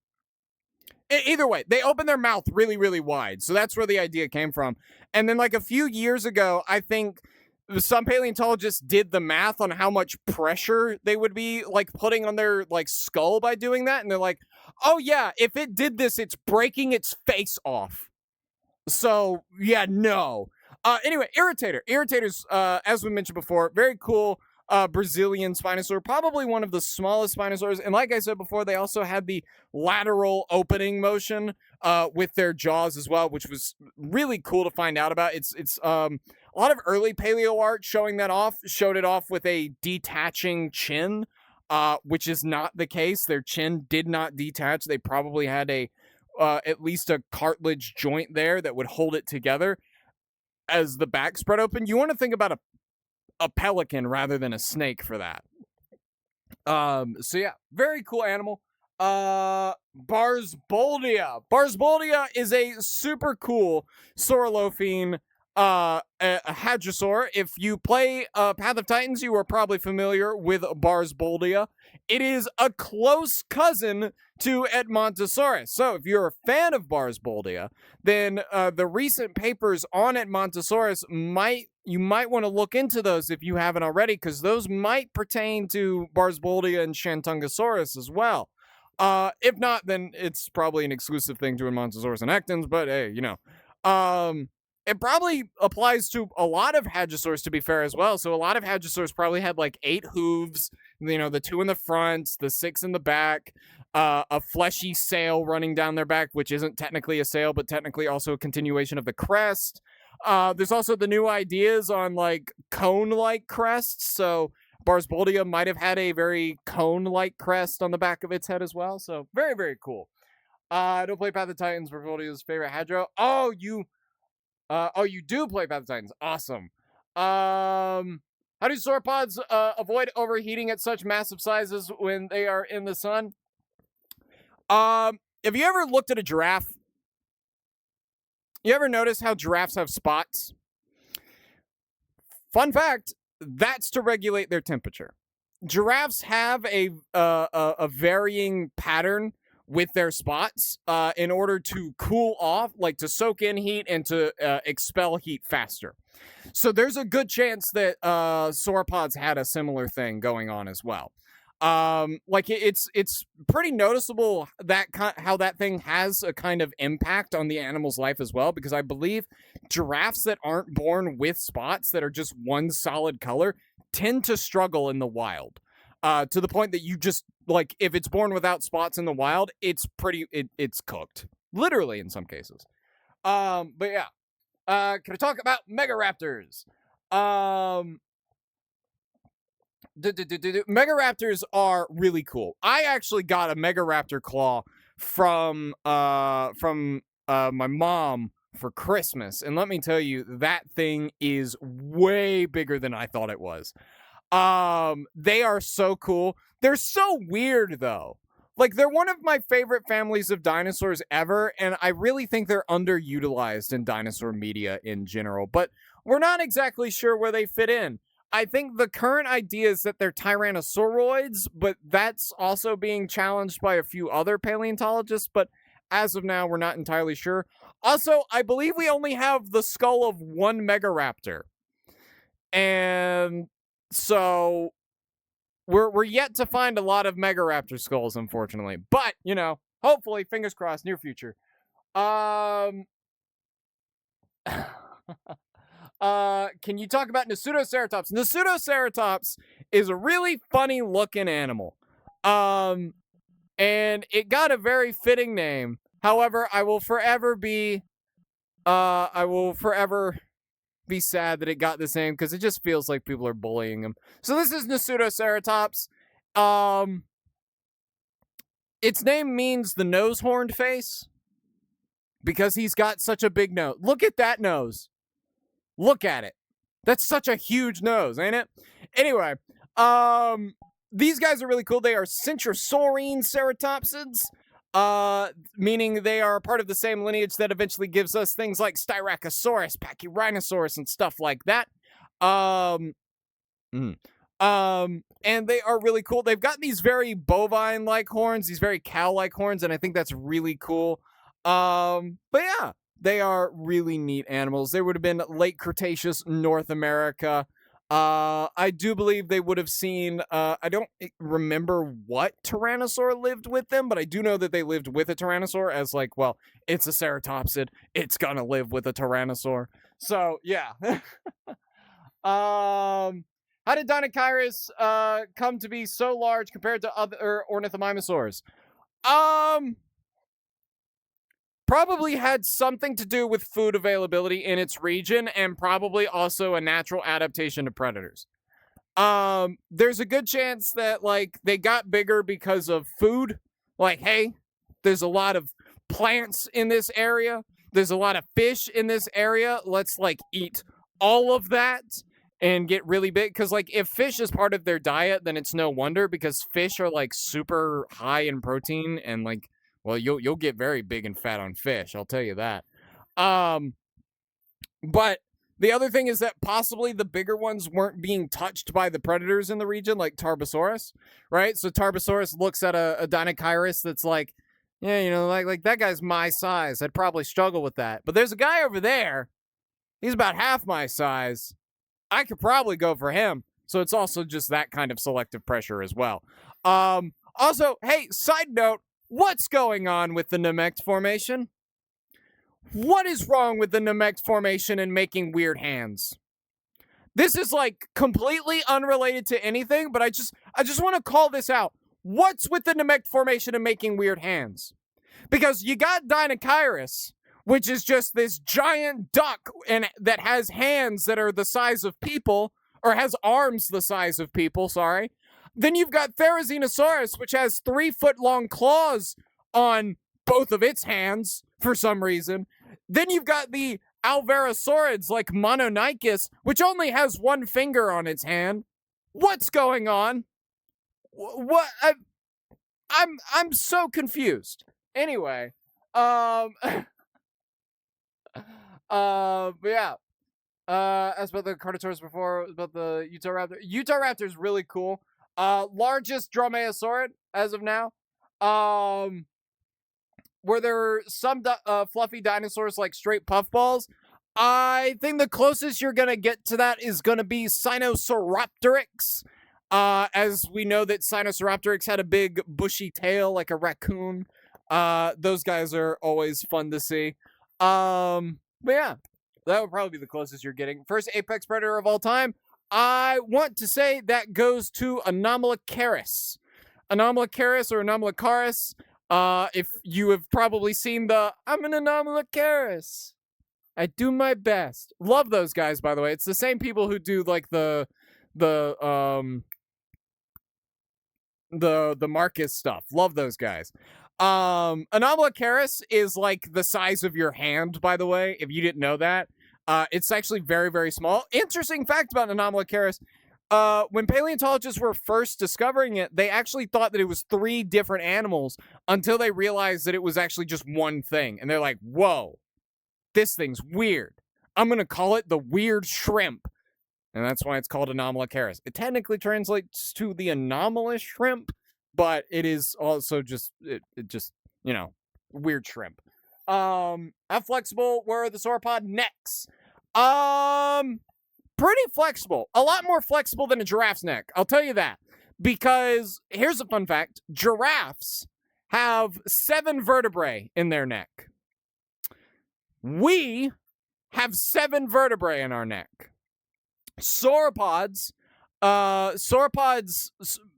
Speaker 1: Either way, they open their mouth really, really wide. So that's where the idea came from. And then, like a few years ago, I think some paleontologists did the math on how much pressure they would be like putting on their like skull by doing that. And they're like, oh, yeah, if it did this, it's breaking its face off. So, yeah, no. Anyway, Irritator. Irritator's, as we mentioned before, very cool. Brazilian Spinosaur, probably one of the smallest Spinosaurs. And like I said before, they also had the lateral opening motion with their jaws as well, which was really cool to find out about. It's a lot of early paleo art showing that off, showed it off with a detaching chin, which is not the case. Their chin did not detach. They probably had at least a cartilage joint there that would hold it together as the back spread open. You want to think about a pelican rather than a snake for that. So yeah, very cool animal. Barsboldia. Barsboldia is a super cool Saurolophine a hadrosaur. If you play Path of Titans, you are probably familiar with Barsboldia. It is a close cousin to Edmontosaurus. So if you're a fan of Barsboldia, then the recent papers on Edmontosaurus you might want to look into those if you haven't already, because those might pertain to Barsboldia and Shantungosaurus as well. If not, then it's probably an exclusive thing to Edmontosaurus and Ectons, but hey, you know. It probably applies to a lot of hadrosaurs, to be fair, as well. So a lot of hadrosaurs probably had like 8 hooves, you know, the 2 in the front, the 6 in the back, a fleshy sail running down their back, which isn't technically a sail, but technically also a continuation of the crest. There's also the new ideas on like cone-like crests. So Barsboldia might have had a very cone-like crest on the back of its head as well. So very, very cool. I don't play Path of Titans. Barsboldia's favorite hadro. Oh, you do play Path of Titans. Awesome. How do sauropods avoid overheating at such massive sizes when they are in the sun? Have you ever looked at a giraffe? You ever notice how giraffes have spots? Fun fact, that's to regulate their temperature. Giraffes have a varying pattern with their spots in order to cool off, like to soak in heat and to expel heat faster. So there's a good chance that sauropods had a similar thing going on as well. Like it's pretty noticeable that how that thing has a kind of impact on the animal's life as well, because I believe giraffes that aren't born with spots that are just one solid color tend to struggle in the wild. to the point that you just like if it's born without spots in the wild, it's cooked, literally in some cases. But yeah, can I talk about mega raptors? Mega raptors are really cool. I actually got a mega raptor claw from my mom for Christmas, and let me tell you, that thing is way bigger than I thought it was. They are so cool. They're so weird though. Like they're one of my favorite families of dinosaurs ever, and I really think they're underutilized in dinosaur media in general, but we're not exactly sure where they fit in. I think the current idea is that they're tyrannosauroids, but that's also being challenged by a few other paleontologists, but as of now, we're not entirely sure. Also, I believe we only have the skull of one Megaraptor. And so we're yet to find a lot of Megaraptor skulls, unfortunately. But, you know, hopefully, fingers crossed, near future. Can you talk about Nasutoceratops? Nasutoceratops is a really funny looking animal. And it got a very fitting name. However, I will forever be sad that it got this name because it just feels like people are bullying him. So this is Nasutoceratops. Its name means the nose-horned face because he's got such a big nose. Look at that nose. Look at it. That's such a huge nose, ain't it? Anyway, these guys are really cool. They are centrosaurine ceratopsids, meaning they are part of the same lineage that eventually gives us things like Styracosaurus, Pachyrhinosaurus, and stuff like that. And they are really cool. They've got these very bovine-like horns, these very cow-like horns, and I think that's really cool. But yeah, they are really neat animals. They would have been late Cretaceous North America. I do believe they would have seen, I don't remember what Tyrannosaur lived with them, but I do know that they lived with a Tyrannosaur as like, well, it's a ceratopsid. It's gonna live with a Tyrannosaur. So, yeah. How did Dinochirus, come to be so large compared to other ornithomimosaurs? Probably had something to do with food availability in its region and probably also a natural adaptation to predators. There's a good chance that like they got bigger because of food. Like, hey, there's a lot of plants in this area. There's a lot of fish in this area. Let's like eat all of that and get really big. Because like if fish is part of their diet, then it's no wonder because fish are like super high in protein and like, well, you'll get very big and fat on fish, I'll tell you that. But the other thing is that possibly the bigger ones weren't being touched by the predators in the region, like Tarbosaurus, right? So Tarbosaurus looks at a Dinochirus that's like, yeah, you know, like that guy's my size. I'd probably struggle with that. But there's a guy over there. He's about half my size. I could probably go for him. So it's also just that kind of selective pressure as well. Also, hey, side note, what's going on with the Namek Formation? What is wrong with the Namek Formation and making weird hands? This is like completely unrelated to anything, but I just want to call this out. What's with the Namek Formation and making weird hands? Because you got Dinochirus, which is just this giant duck and that has hands that are the size of people, or has arms the size of people, sorry. Then you've got Therizinosaurus, which has 3-foot-long claws on both of its hands for some reason. Then you've got the Alverosaurids like Mononychus, which only has one finger on its hand. What's going on? What? I'm so confused. Anyway, but yeah. As about the Carnotaurus before, about the Utahraptor. Utahraptor is really cool. Largest dromaeosaurid as of now. Were there some fluffy dinosaurs like straight puffballs? I think the closest you're gonna get to that is gonna be Sinosauropteryx. As we know that Sinosauropteryx had a big bushy tail like a raccoon. Those guys are always fun to see. But yeah, that would probably be the closest you're getting. First apex predator of all time. I want to say that goes to Anomalocaris. Anomalocaris or Anomalocaris. If you have probably seen I'm an Anomalocaris. I do my best. Love those guys, by the way. It's the same people who do like the Marcus stuff. Love those guys. Anomalocaris is like the size of your hand, by the way, if you didn't know that. It's actually very, very small. Interesting fact about Anomalocaris. When paleontologists were first discovering it, they actually thought that it was 3 different animals until they realized that it was actually just one thing. And they're like, whoa, this thing's weird. I'm going to call it the weird shrimp. And that's why it's called Anomalocaris. It technically translates to the anomalous shrimp, but it is also just, it just, weird shrimp. How flexible were the sauropod necks? Pretty flexible. A lot more flexible than a giraffe's neck. I'll tell you that. Because here's a fun fact. Giraffes have 7 vertebrae in their neck. We have 7 vertebrae in our neck. Sauropods,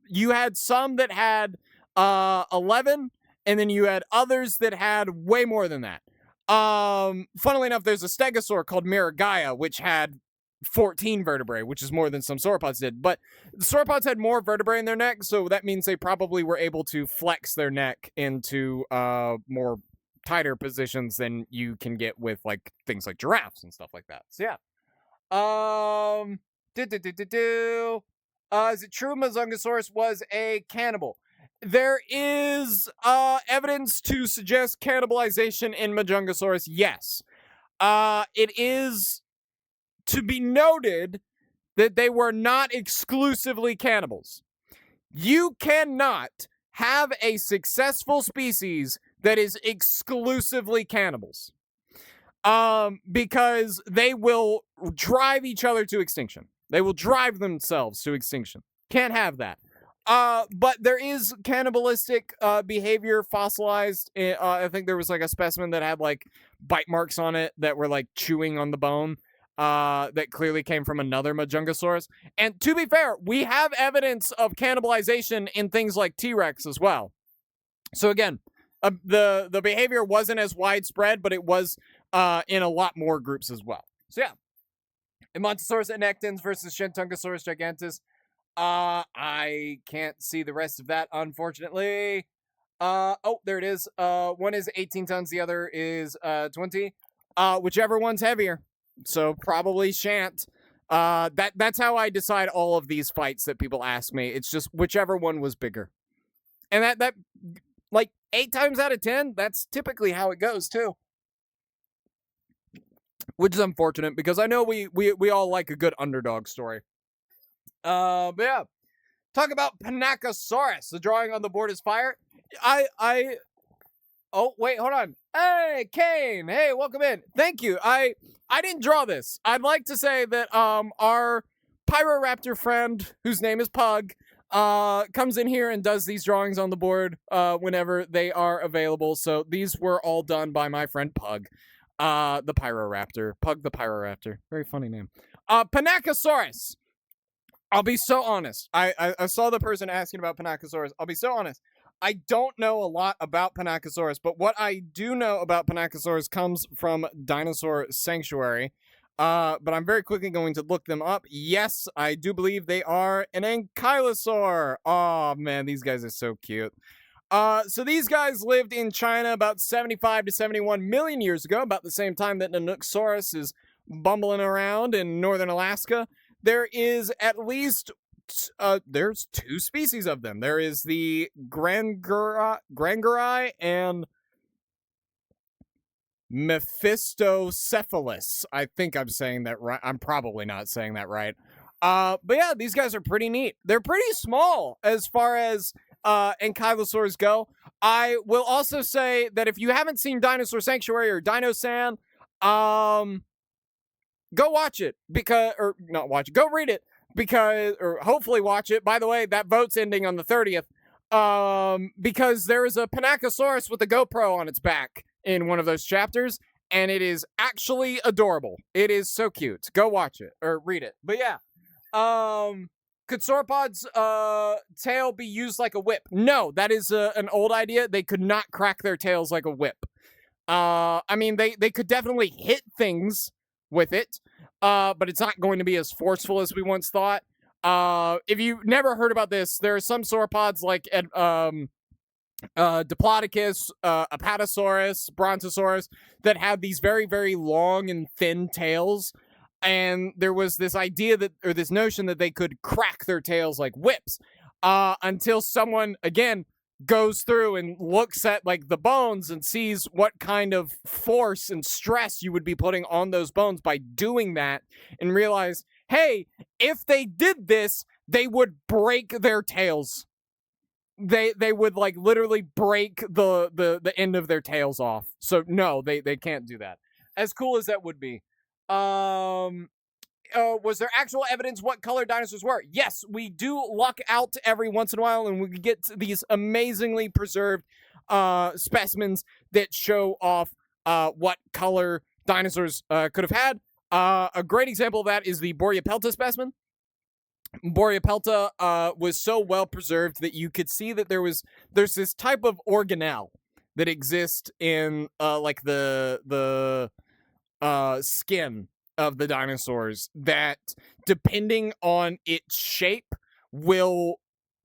Speaker 1: you had some that had 11, and then you had others that had way more than that. Funnily enough, there's a stegosaur called Miragaia, which had 14 vertebrae, which is more than some sauropods did. But the sauropods had more vertebrae in their neck, so that means they probably were able to flex their neck into more tighter positions than you can get with like things like giraffes and stuff like that. So yeah. Is it true Majungasaurus was a cannibal? There is evidence to suggest cannibalization in Majungasaurus, yes. It is to be noted that they were not exclusively cannibals. You cannot have a successful species that is exclusively cannibals. Because they will drive each other to extinction. They will drive themselves to extinction. Can't have that. But there is cannibalistic behavior fossilized. I think there was like a specimen that had like bite marks on it that were like chewing on the bone. That clearly came from another Majungasaurus. And to be fair, we have evidence of cannibalization in things like T-Rex as well. So again, the behavior wasn't as widespread, but it was in a lot more groups as well. So yeah. Edmontosaurus annectens versus Shentungosaurus gigantus. I can't see the rest of that, unfortunately. Oh, there it is. One is 18 tons, the other is 20. Whichever one's heavier. So probably shan't. That's how I decide all of these fights that people ask me. It's just whichever one was bigger. And that like 8 times out of 10, that's typically how it goes too. Which is unfortunate because I know we all like a good underdog story. But yeah. Talk about Panachosaurus. The drawing on the board is fire. Oh, wait, hold on. Hey, Kane. Hey, welcome in. Thank you. I didn't draw this. I'd like to say that our Pyroraptor friend, whose name is Pug, comes in here and does these drawings on the board whenever they are available. So these were all done by my friend Pug. The Pyroraptor. Pug the Pyroraptor. Very funny name. Panachosaurus. I'll be so honest. I saw the person asking about Panachosaurus. I'll be so honest. I don't know a lot about Panachosaurus, but what I do know about Panachosaurus comes from Dinosaur Sanctuary. But I'm very quickly going to look them up. Yes, I do believe they are an ankylosaur. Oh, man, these guys are so cute. So these guys lived in China about 75 to 71 million years ago, about the same time that Nanooksaurus is bumbling around in northern Alaska. There is at least, there's 2 species of them. There is the Grangeri and Mephistocephalus. I think I'm saying that right. I'm probably not saying that right. But yeah, these guys are pretty neat. They're pretty small as far as ankylosaurs go. I will also say that if you haven't seen Dinosaur Sanctuary or Dino-san, go watch it or not watch it, go read it or hopefully watch it. By the way, that vote's ending on the 30th. Because there is a Panachosaurus with a GoPro on its back in one of those chapters, and it is actually adorable. It is so cute. Go watch it or read it. But yeah, Could sauropods tail be used like a whip? No, that is an old idea. They could not crack their tails like a whip. I mean, they could definitely hit things with it, but it's not going to be as forceful as we once thought. If you've never heard about this, there are some sauropods like Diplodocus, Apatosaurus, Brontosaurus that have these very, very long and thin tails. And there was this idea that, or this notion that they could crack their tails like whips, until someone, again, goes through and looks at like the bones and sees what kind of force and stress you would be putting on those bones by doing that, and realize, hey, if they did this, they would break their tails. They would like literally break the end of their tails off. So no, they can't do that. As cool as that would be. Was there actual evidence what color dinosaurs were? Yes, we do luck out every once in a while, and we get these amazingly preserved specimens that show off what color dinosaurs could have had. A great example of that is the Boreapelta specimen. Boreapelta was so well preserved that you could see that there's this type of organelle that exists in like the skin of the dinosaurs that, depending on its shape, will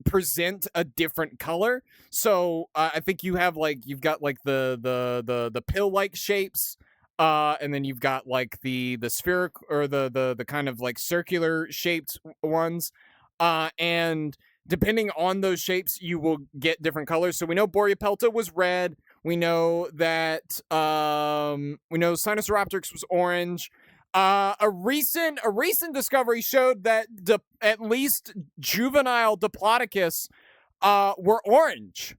Speaker 1: present a different color. So I think you've got like the pill like shapes, and then you've got like the spheric or the kind of like circular shaped ones, and depending on those shapes you will get different colors. So we know Boreapelta was red. We know that Sinosauropteryx was orange. A recent discovery showed that at least juvenile Diplodocus were orange.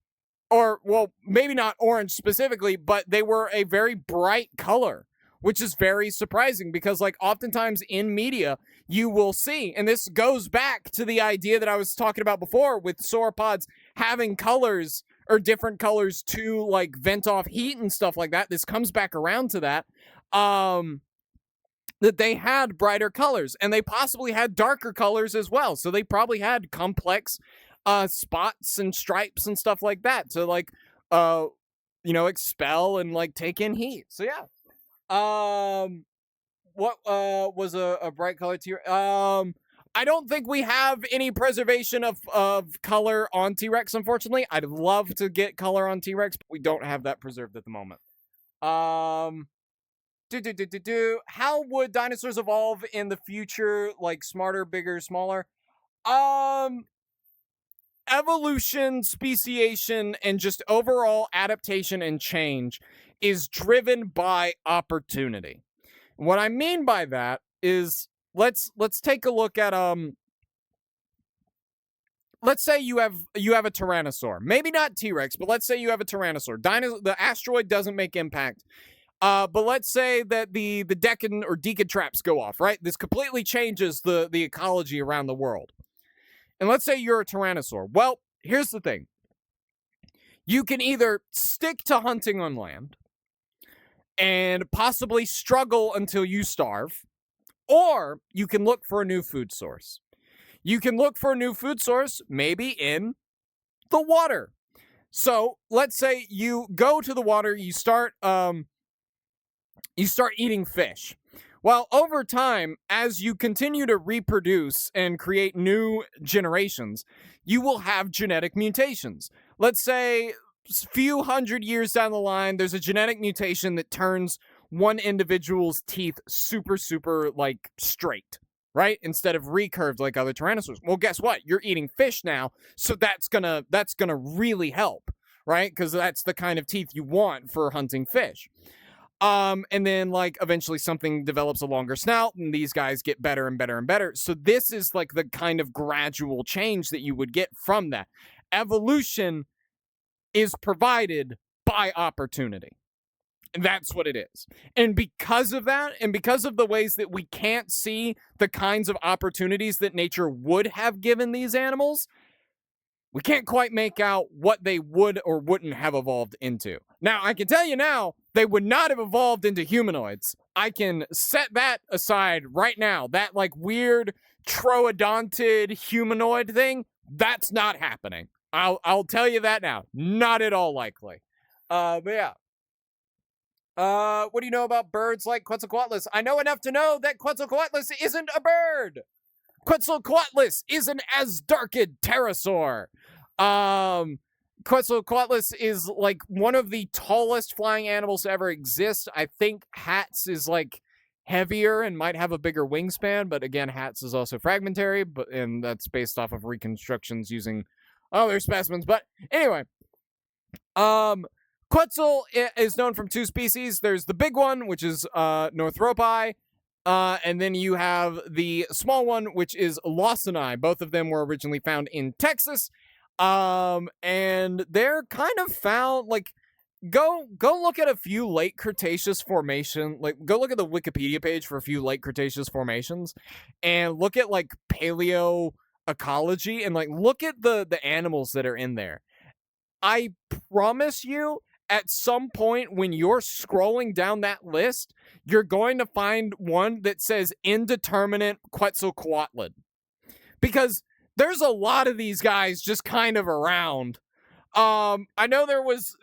Speaker 1: Or, well, maybe not orange specifically, but they were a very bright color, which is very surprising because, like, oftentimes in media, you will see, and this goes back to the idea that I was talking about before with sauropods having colors or different colors to, like, vent off heat and stuff like that. This comes back around to that. That they had brighter colors, and they possibly had darker colors as well. So they probably had complex spots and stripes and stuff like that to like expel and like take in heat. So yeah. What was a bright color to your I don't think we have any preservation of color on T-Rex, unfortunately. I'd love to get color on T-Rex, but we don't have that preserved at the moment. How would dinosaurs evolve in the future? Like smarter, bigger, smaller? Evolution, speciation, and just overall adaptation and change is driven by opportunity. What I mean by that is let's take a look at let's say you have a tyrannosaur. Maybe not T-Rex, but let's say you have a tyrannosaur. The asteroid doesn't make impact. But let's say that the Deccan or Deacon traps go off, right? This completely changes the ecology around the world. And let's say you're a tyrannosaur. Well, here's the thing. You can either stick to hunting on land and possibly struggle until you starve, or you can look for a new food source. You can look for a new food source maybe in the water. So let's say you go to the water, you start eating fish. Well, over time, as you continue to reproduce and create new generations, you will have genetic mutations. Let's say a few hundred years down the line, there's a genetic mutation that turns one individual's teeth super, super, like, straight, right? Instead of recurved like other tyrannosaurs. Well, guess what? You're eating fish now, so that's gonna really help, right? Because that's the kind of teeth you want for hunting fish. And then like eventually something develops a longer snout and these guys get better and better and better. So this is like the kind of gradual change that you would get from that. Evolution is provided by opportunity. And that's what it is. And because of that, and because of the ways that we can't see the kinds of opportunities that nature would have given these animals, we can't quite make out what they would or wouldn't have evolved into. Now, I can tell you now, they would not have evolved into humanoids. I can set that aside right now. That like weird troodontid humanoid thing, that's not happening. I'll tell you that now. Not at all likely. But yeah. What do you know about birds like Quetzalcoatlus? I know enough to know that Quetzalcoatlus isn't a bird. Quetzalcoatlus is an Asdarkid pterosaur. Quetzalcoatlus is like one of the tallest flying animals to ever exist. I think Hats is like heavier and might have a bigger wingspan, but again, Hats is also fragmentary, and that's based off of reconstructions using other specimens. But anyway, Quetzal is known from two species. There's the big one, which is Northropi, and then you have the small one, which is Lawsoni. Both of them were originally found in Texas, and they're kind of found like go look at a few late Cretaceous formation. Like go look at the Wikipedia page for a few late Cretaceous formations, and look at like paleo ecology and like look at the animals that are in there. I promise you, at some point when you're scrolling down that list, you're going to find one that says indeterminate Quetzalcoatlin. Because there's a lot of these guys just kind of around. I know there was,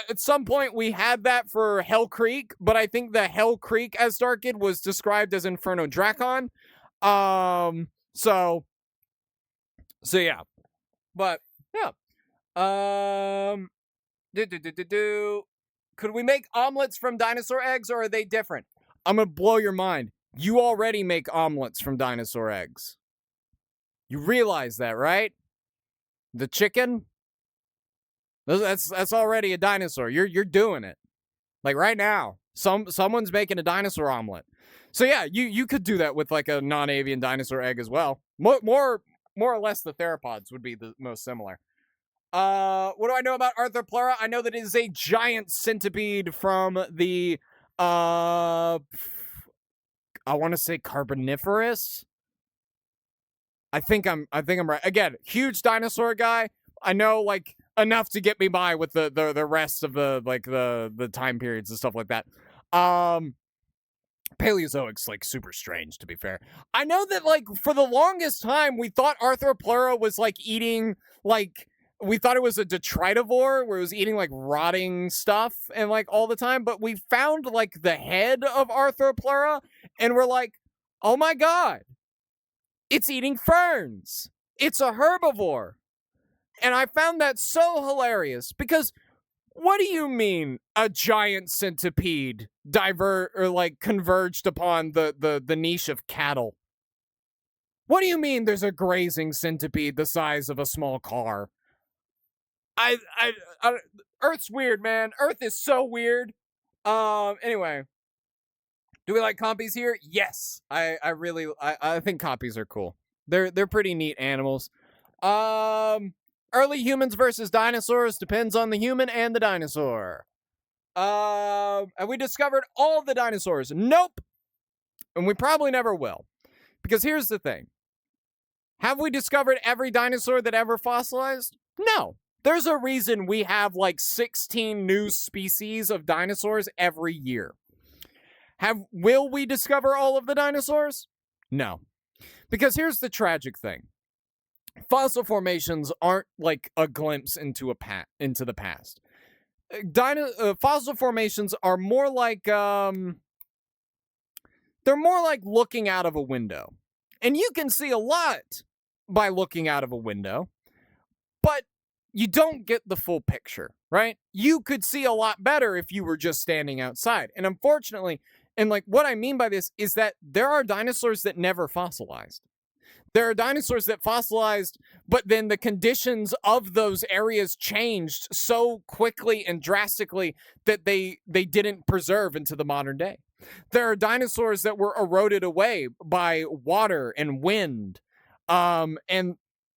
Speaker 1: at some point we had that for Hell Creek, but I think the Hell Creek Asdarkid was described as Inferno Dracon. So yeah. But, yeah. Could we make omelets from dinosaur eggs, or are they different? I'm gonna blow your mind. You already make omelets from dinosaur eggs. You realize that, right? The chicken? That's already a dinosaur. You're doing it. Like right now. Someone's making a dinosaur omelet. So yeah, you could do that with like a non-avian dinosaur egg as well. More or less the theropods would be the most similar. What do I know about Arthropleura? I know that it is a giant centipede from the I want to say Carboniferous. I think I'm right. Again, huge dinosaur guy. I know like enough to get me by with the rest of the time periods and stuff like that. Paleozoic's like super strange, to be fair. I know that like for the longest time we thought Arthropleura was like eating like we thought it was a detritivore where it was eating like rotting stuff and like all the time, but we found like the head of Arthropleura and we're like, oh my god, it's eating ferns. It's a herbivore. And I found that so hilarious because what do you mean a giant centipede converged upon the niche of cattle? What do you mean there's a grazing centipede the size of a small car? I Earth's weird, man. Earth is so weird. Anyway. Do we like compies here? Yes. I think compies are cool. They're pretty neat animals. Early humans versus dinosaurs depends on the human and the dinosaur. Have we discovered all the dinosaurs? Nope. And we probably never will. Because here's the thing. Have we discovered every dinosaur that ever fossilized? No. There's a reason we have like 16 new species of dinosaurs every year. Will we discover all of the dinosaurs? No. Because here's the tragic thing. Fossil formations aren't like a glimpse into the past. Fossil formations are more like they're more like looking out of a window. And you can see a lot by looking out of a window, but you don't get the full picture, right? You could see a lot better if you were just standing outside. And unfortunately, and like what I mean by this is that there are dinosaurs that never fossilized. There are dinosaurs that fossilized, but then the conditions of those areas changed so quickly and drastically that they didn't preserve into the modern day. There are dinosaurs that were eroded away by water and wind. And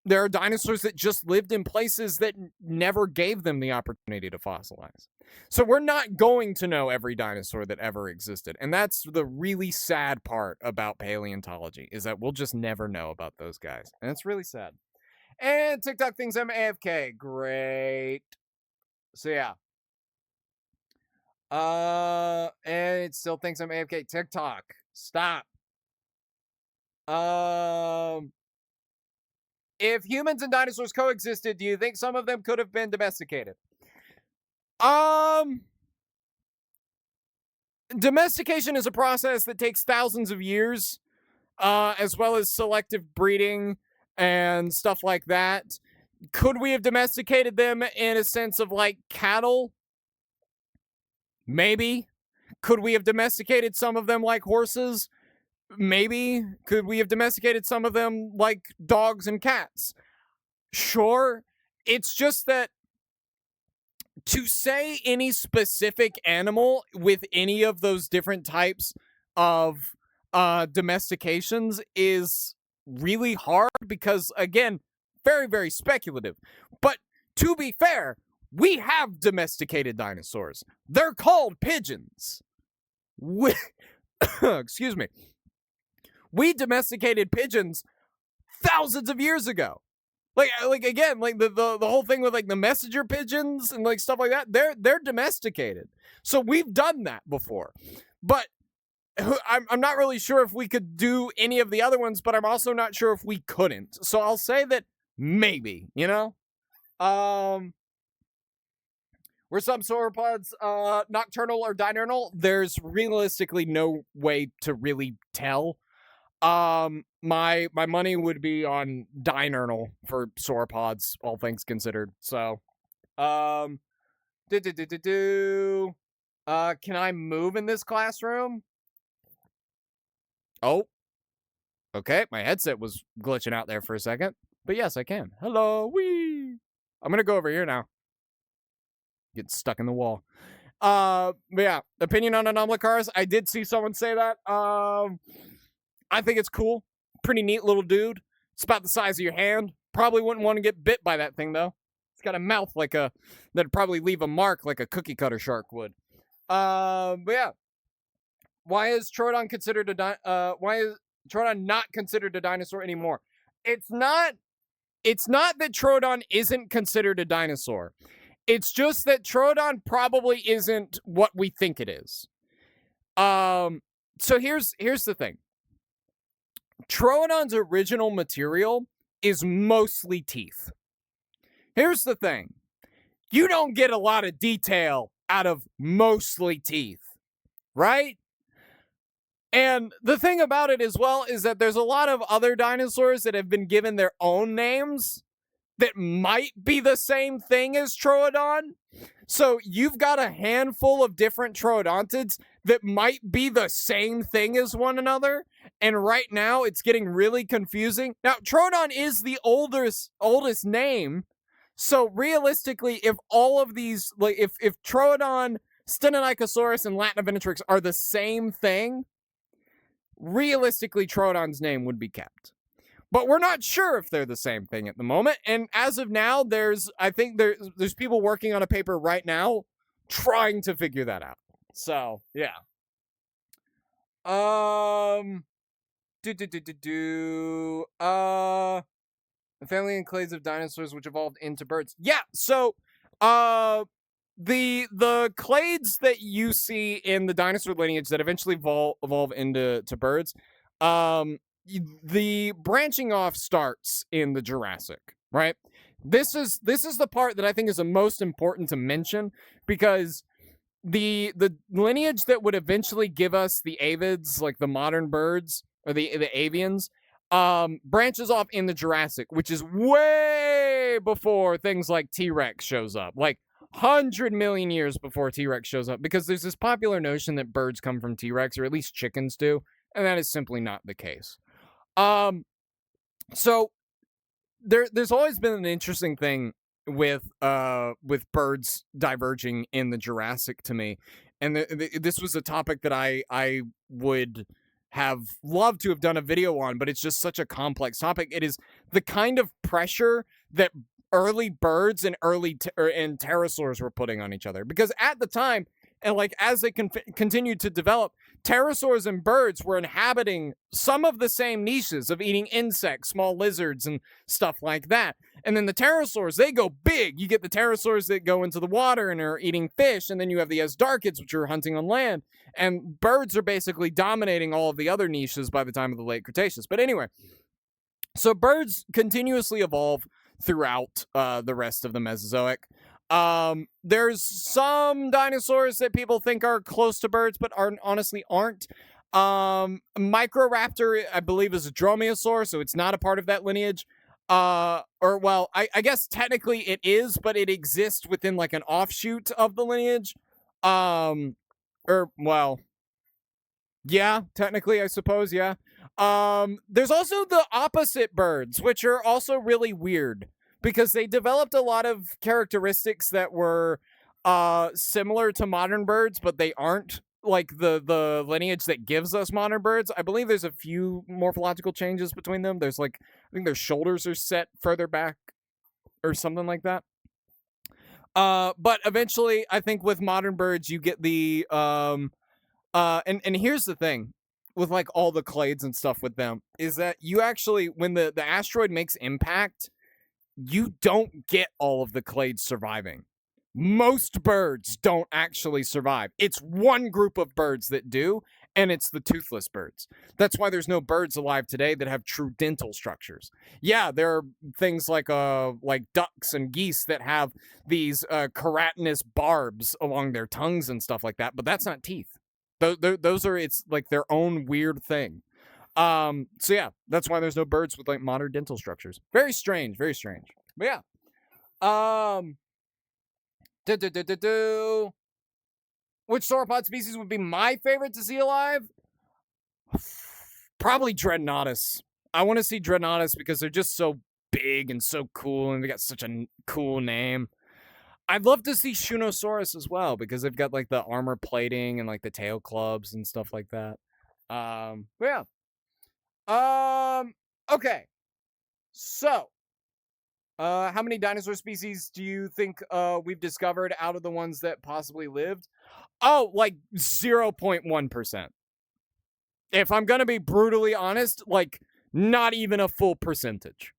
Speaker 1: there are dinosaurs that just lived in places that never gave them the opportunity to fossilize. So we're not going to know every dinosaur that ever existed. And that's the really sad part about paleontology, is that we'll just never know about those guys. And it's really sad. And TikTok thinks I'm AFK. Great. So yeah. And it still thinks I'm AFK. TikTok, stop. If humans and dinosaurs coexisted, do you think some of them could have been domesticated? Um, Domestication is a process that takes thousands of years, as well as selective breeding and stuff like that. Could we have domesticated them in a sense of like cattle? Maybe. Could we have domesticated some of them like horses? Maybe. Could we have domesticated some of them like dogs and cats? Sure. It's just that to say any specific animal with any of those different types of domestications is really hard because, again, very, very speculative. But to be fair, we have domesticated dinosaurs. They're called pigeons. Excuse me. We domesticated pigeons thousands of years ago. Like again, like the whole thing with like the messenger pigeons and like stuff like that, they're domesticated. So we've done that before. But I'm not really sure if we could do any of the other ones, but I'm also not sure if we couldn't. So I'll say that maybe, you know? Were some sauropods nocturnal or diurnal? There's realistically no way to really tell. My money would be on diurnal for sauropods, all things considered. So, can I move in this classroom? Oh, okay. My headset was glitching out there for a second, but yes, I can. Hello, wee. I'm gonna go over here now. Get stuck in the wall. But yeah, opinion on anomaly cars. I did see someone say that. I think it's cool. Pretty neat little dude. It's about the size of your hand. Probably wouldn't want to get bit by that thing though. It's got a mouth like that'd probably leave a mark like a cookie cutter shark would. But yeah. Why is Troodon considered why is Troodon not considered a dinosaur anymore? It's not that Troodon isn't considered a dinosaur. It's just that Troodon probably isn't what we think it is. So here's the thing. Troodon's original material is mostly teeth. Here's the thing. You don't get a lot of detail out of mostly teeth, right? And the thing about it as well is that there's a lot of other dinosaurs that have been given their own names that might be the same thing as Troodon. So you've got a handful of different Troodontids that might be the same thing as one another. And right now it's getting really confusing. Now, Troodon is the oldest name. So realistically, if all of these, like if Troodon, Stenonychosaurus, and Latiniventrix are the same thing, realistically Troodon's name would be kept. But we're not sure if they're the same thing at the moment. And as of now, I think there's people working on a paper right now trying to figure that out. So, yeah. The family and clades of dinosaurs which evolved into birds. Yeah, so the clades that you see in the dinosaur lineage that eventually evolve into birds, the branching off starts in the Jurassic, right? This is the part that I think is the most important to mention, because the lineage that would eventually give us the avids, like the modern birds or the avians, branches off in the Jurassic, which is way before things like T-Rex shows up, like 100 million years before T-Rex shows up, because there's this popular notion that birds come from T-Rex, or at least chickens do, and that is simply not the case. So there's always been an interesting thing with birds diverging in the Jurassic to me, and this was a topic that I would have loved to have done a video on, but it's just such a complex topic. It is the kind of pressure that early birds and and pterosaurs were putting on each other, because at the time And like as they continued to develop, pterosaurs and birds were inhabiting some of the same niches of eating insects, small lizards, and stuff like that. And then the pterosaurs, they go big. You get the pterosaurs that go into the water and are eating fish, and then you have the Asdarchids, which are hunting on land. And birds are basically dominating all of the other niches by the time of the late Cretaceous. But anyway, so birds continuously evolve throughout the rest of the Mesozoic. There's some dinosaurs that people think are close to birds, but honestly aren't. Microraptor, I believe, is a dromaeosaur, so it's not a part of that lineage. I guess technically it is, but it exists within like an offshoot of the lineage. Yeah, technically, I suppose, yeah. There's also the opposite birds, which are also really weird because they developed a lot of characteristics that were similar to modern birds, but they aren't like the lineage that gives us modern birds. I believe there's a few morphological changes between them. There's like, I think their shoulders are set further back or something like that. But eventually, I think with modern birds, you get the and here's the thing with like all the clades and stuff with them is that you actually, when the asteroid makes impact, you don't get all of the clades surviving. Most birds don't actually survive. It's one group of birds that do, and it's the toothless birds. That's why there's no birds alive today that have true dental structures. Yeah, there are things like ducks and geese that have these keratinous barbs along their tongues and stuff like that, but that's not teeth. Those are, it's like their own weird thing. So yeah, that's why there's no birds with like modern dental structures. Very strange, very strange. But yeah. Which sauropod species would be my favorite to see alive? Probably Dreadnoughtus. I want to see Dreadnoughtus because they're just so big and so cool, and they got such a cool name. I'd love to see Shunosaurus as well because they've got like the armor plating and like the tail clubs and stuff like that. Yeah. Okay. So, how many dinosaur species do you think we've discovered out of the ones that possibly lived? Oh, like 0.1%. If I'm gonna be brutally honest, like not even a full percentage.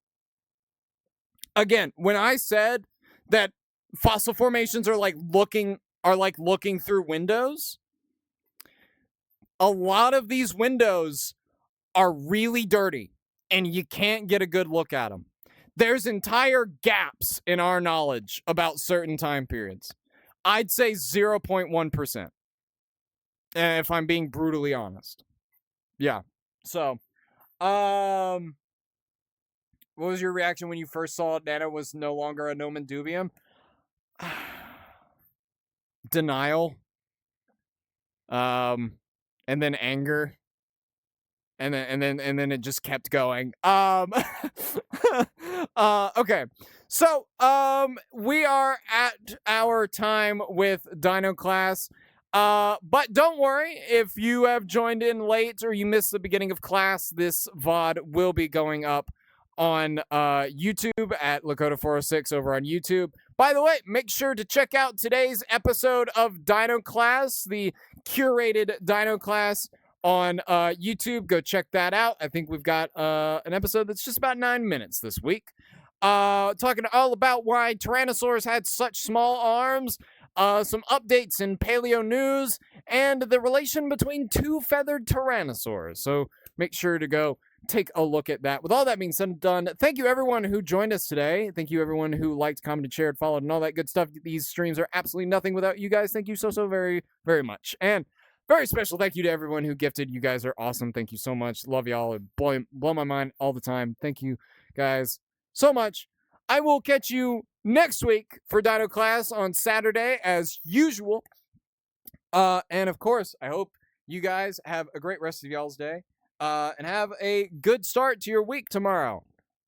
Speaker 1: Again, when I said that fossil formations are like looking through windows, a lot of these windows are really dirty and you can't get a good look at them. There's entire gaps in our knowledge about certain time periods. I'd say 0.1%. If I'm being brutally honest. Yeah. So, what was your reaction when you first saw Nana was no longer a nomen dubium? Denial. And then anger. And then it just kept going. Okay. So, we are at our time with Dino class. But don't worry, if you have joined in late or you missed the beginning of class, this VOD will be going up on YouTube at Lakota 406 over on YouTube. By the way, make sure to check out today's episode of Dino Class, the curated Dino Class on YouTube. Go check that out. I think we've got an episode that's just about 9 minutes this week. Talking all about why Tyrannosaurs had such small arms, some updates in paleo news, and the relation between two feathered tyrannosaurs. So make sure to go take a look at that. With all that being said and done, thank you everyone who joined us today. Thank you everyone who liked, commented, shared, followed, and all that good stuff. These streams are absolutely nothing without you guys. Thank you so very, very much. And very special thank you to everyone who gifted. You guys are awesome. Thank you so much. Love y'all. It blow my mind all the time. Thank you guys so much. I will catch you next week for Dino Class on Saturday as usual. And of course, I hope you guys have a great rest of y'all's day. And have a good start to your week tomorrow.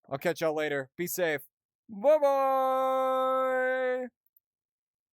Speaker 1: I'll catch y'all later. Be safe. Bye-bye.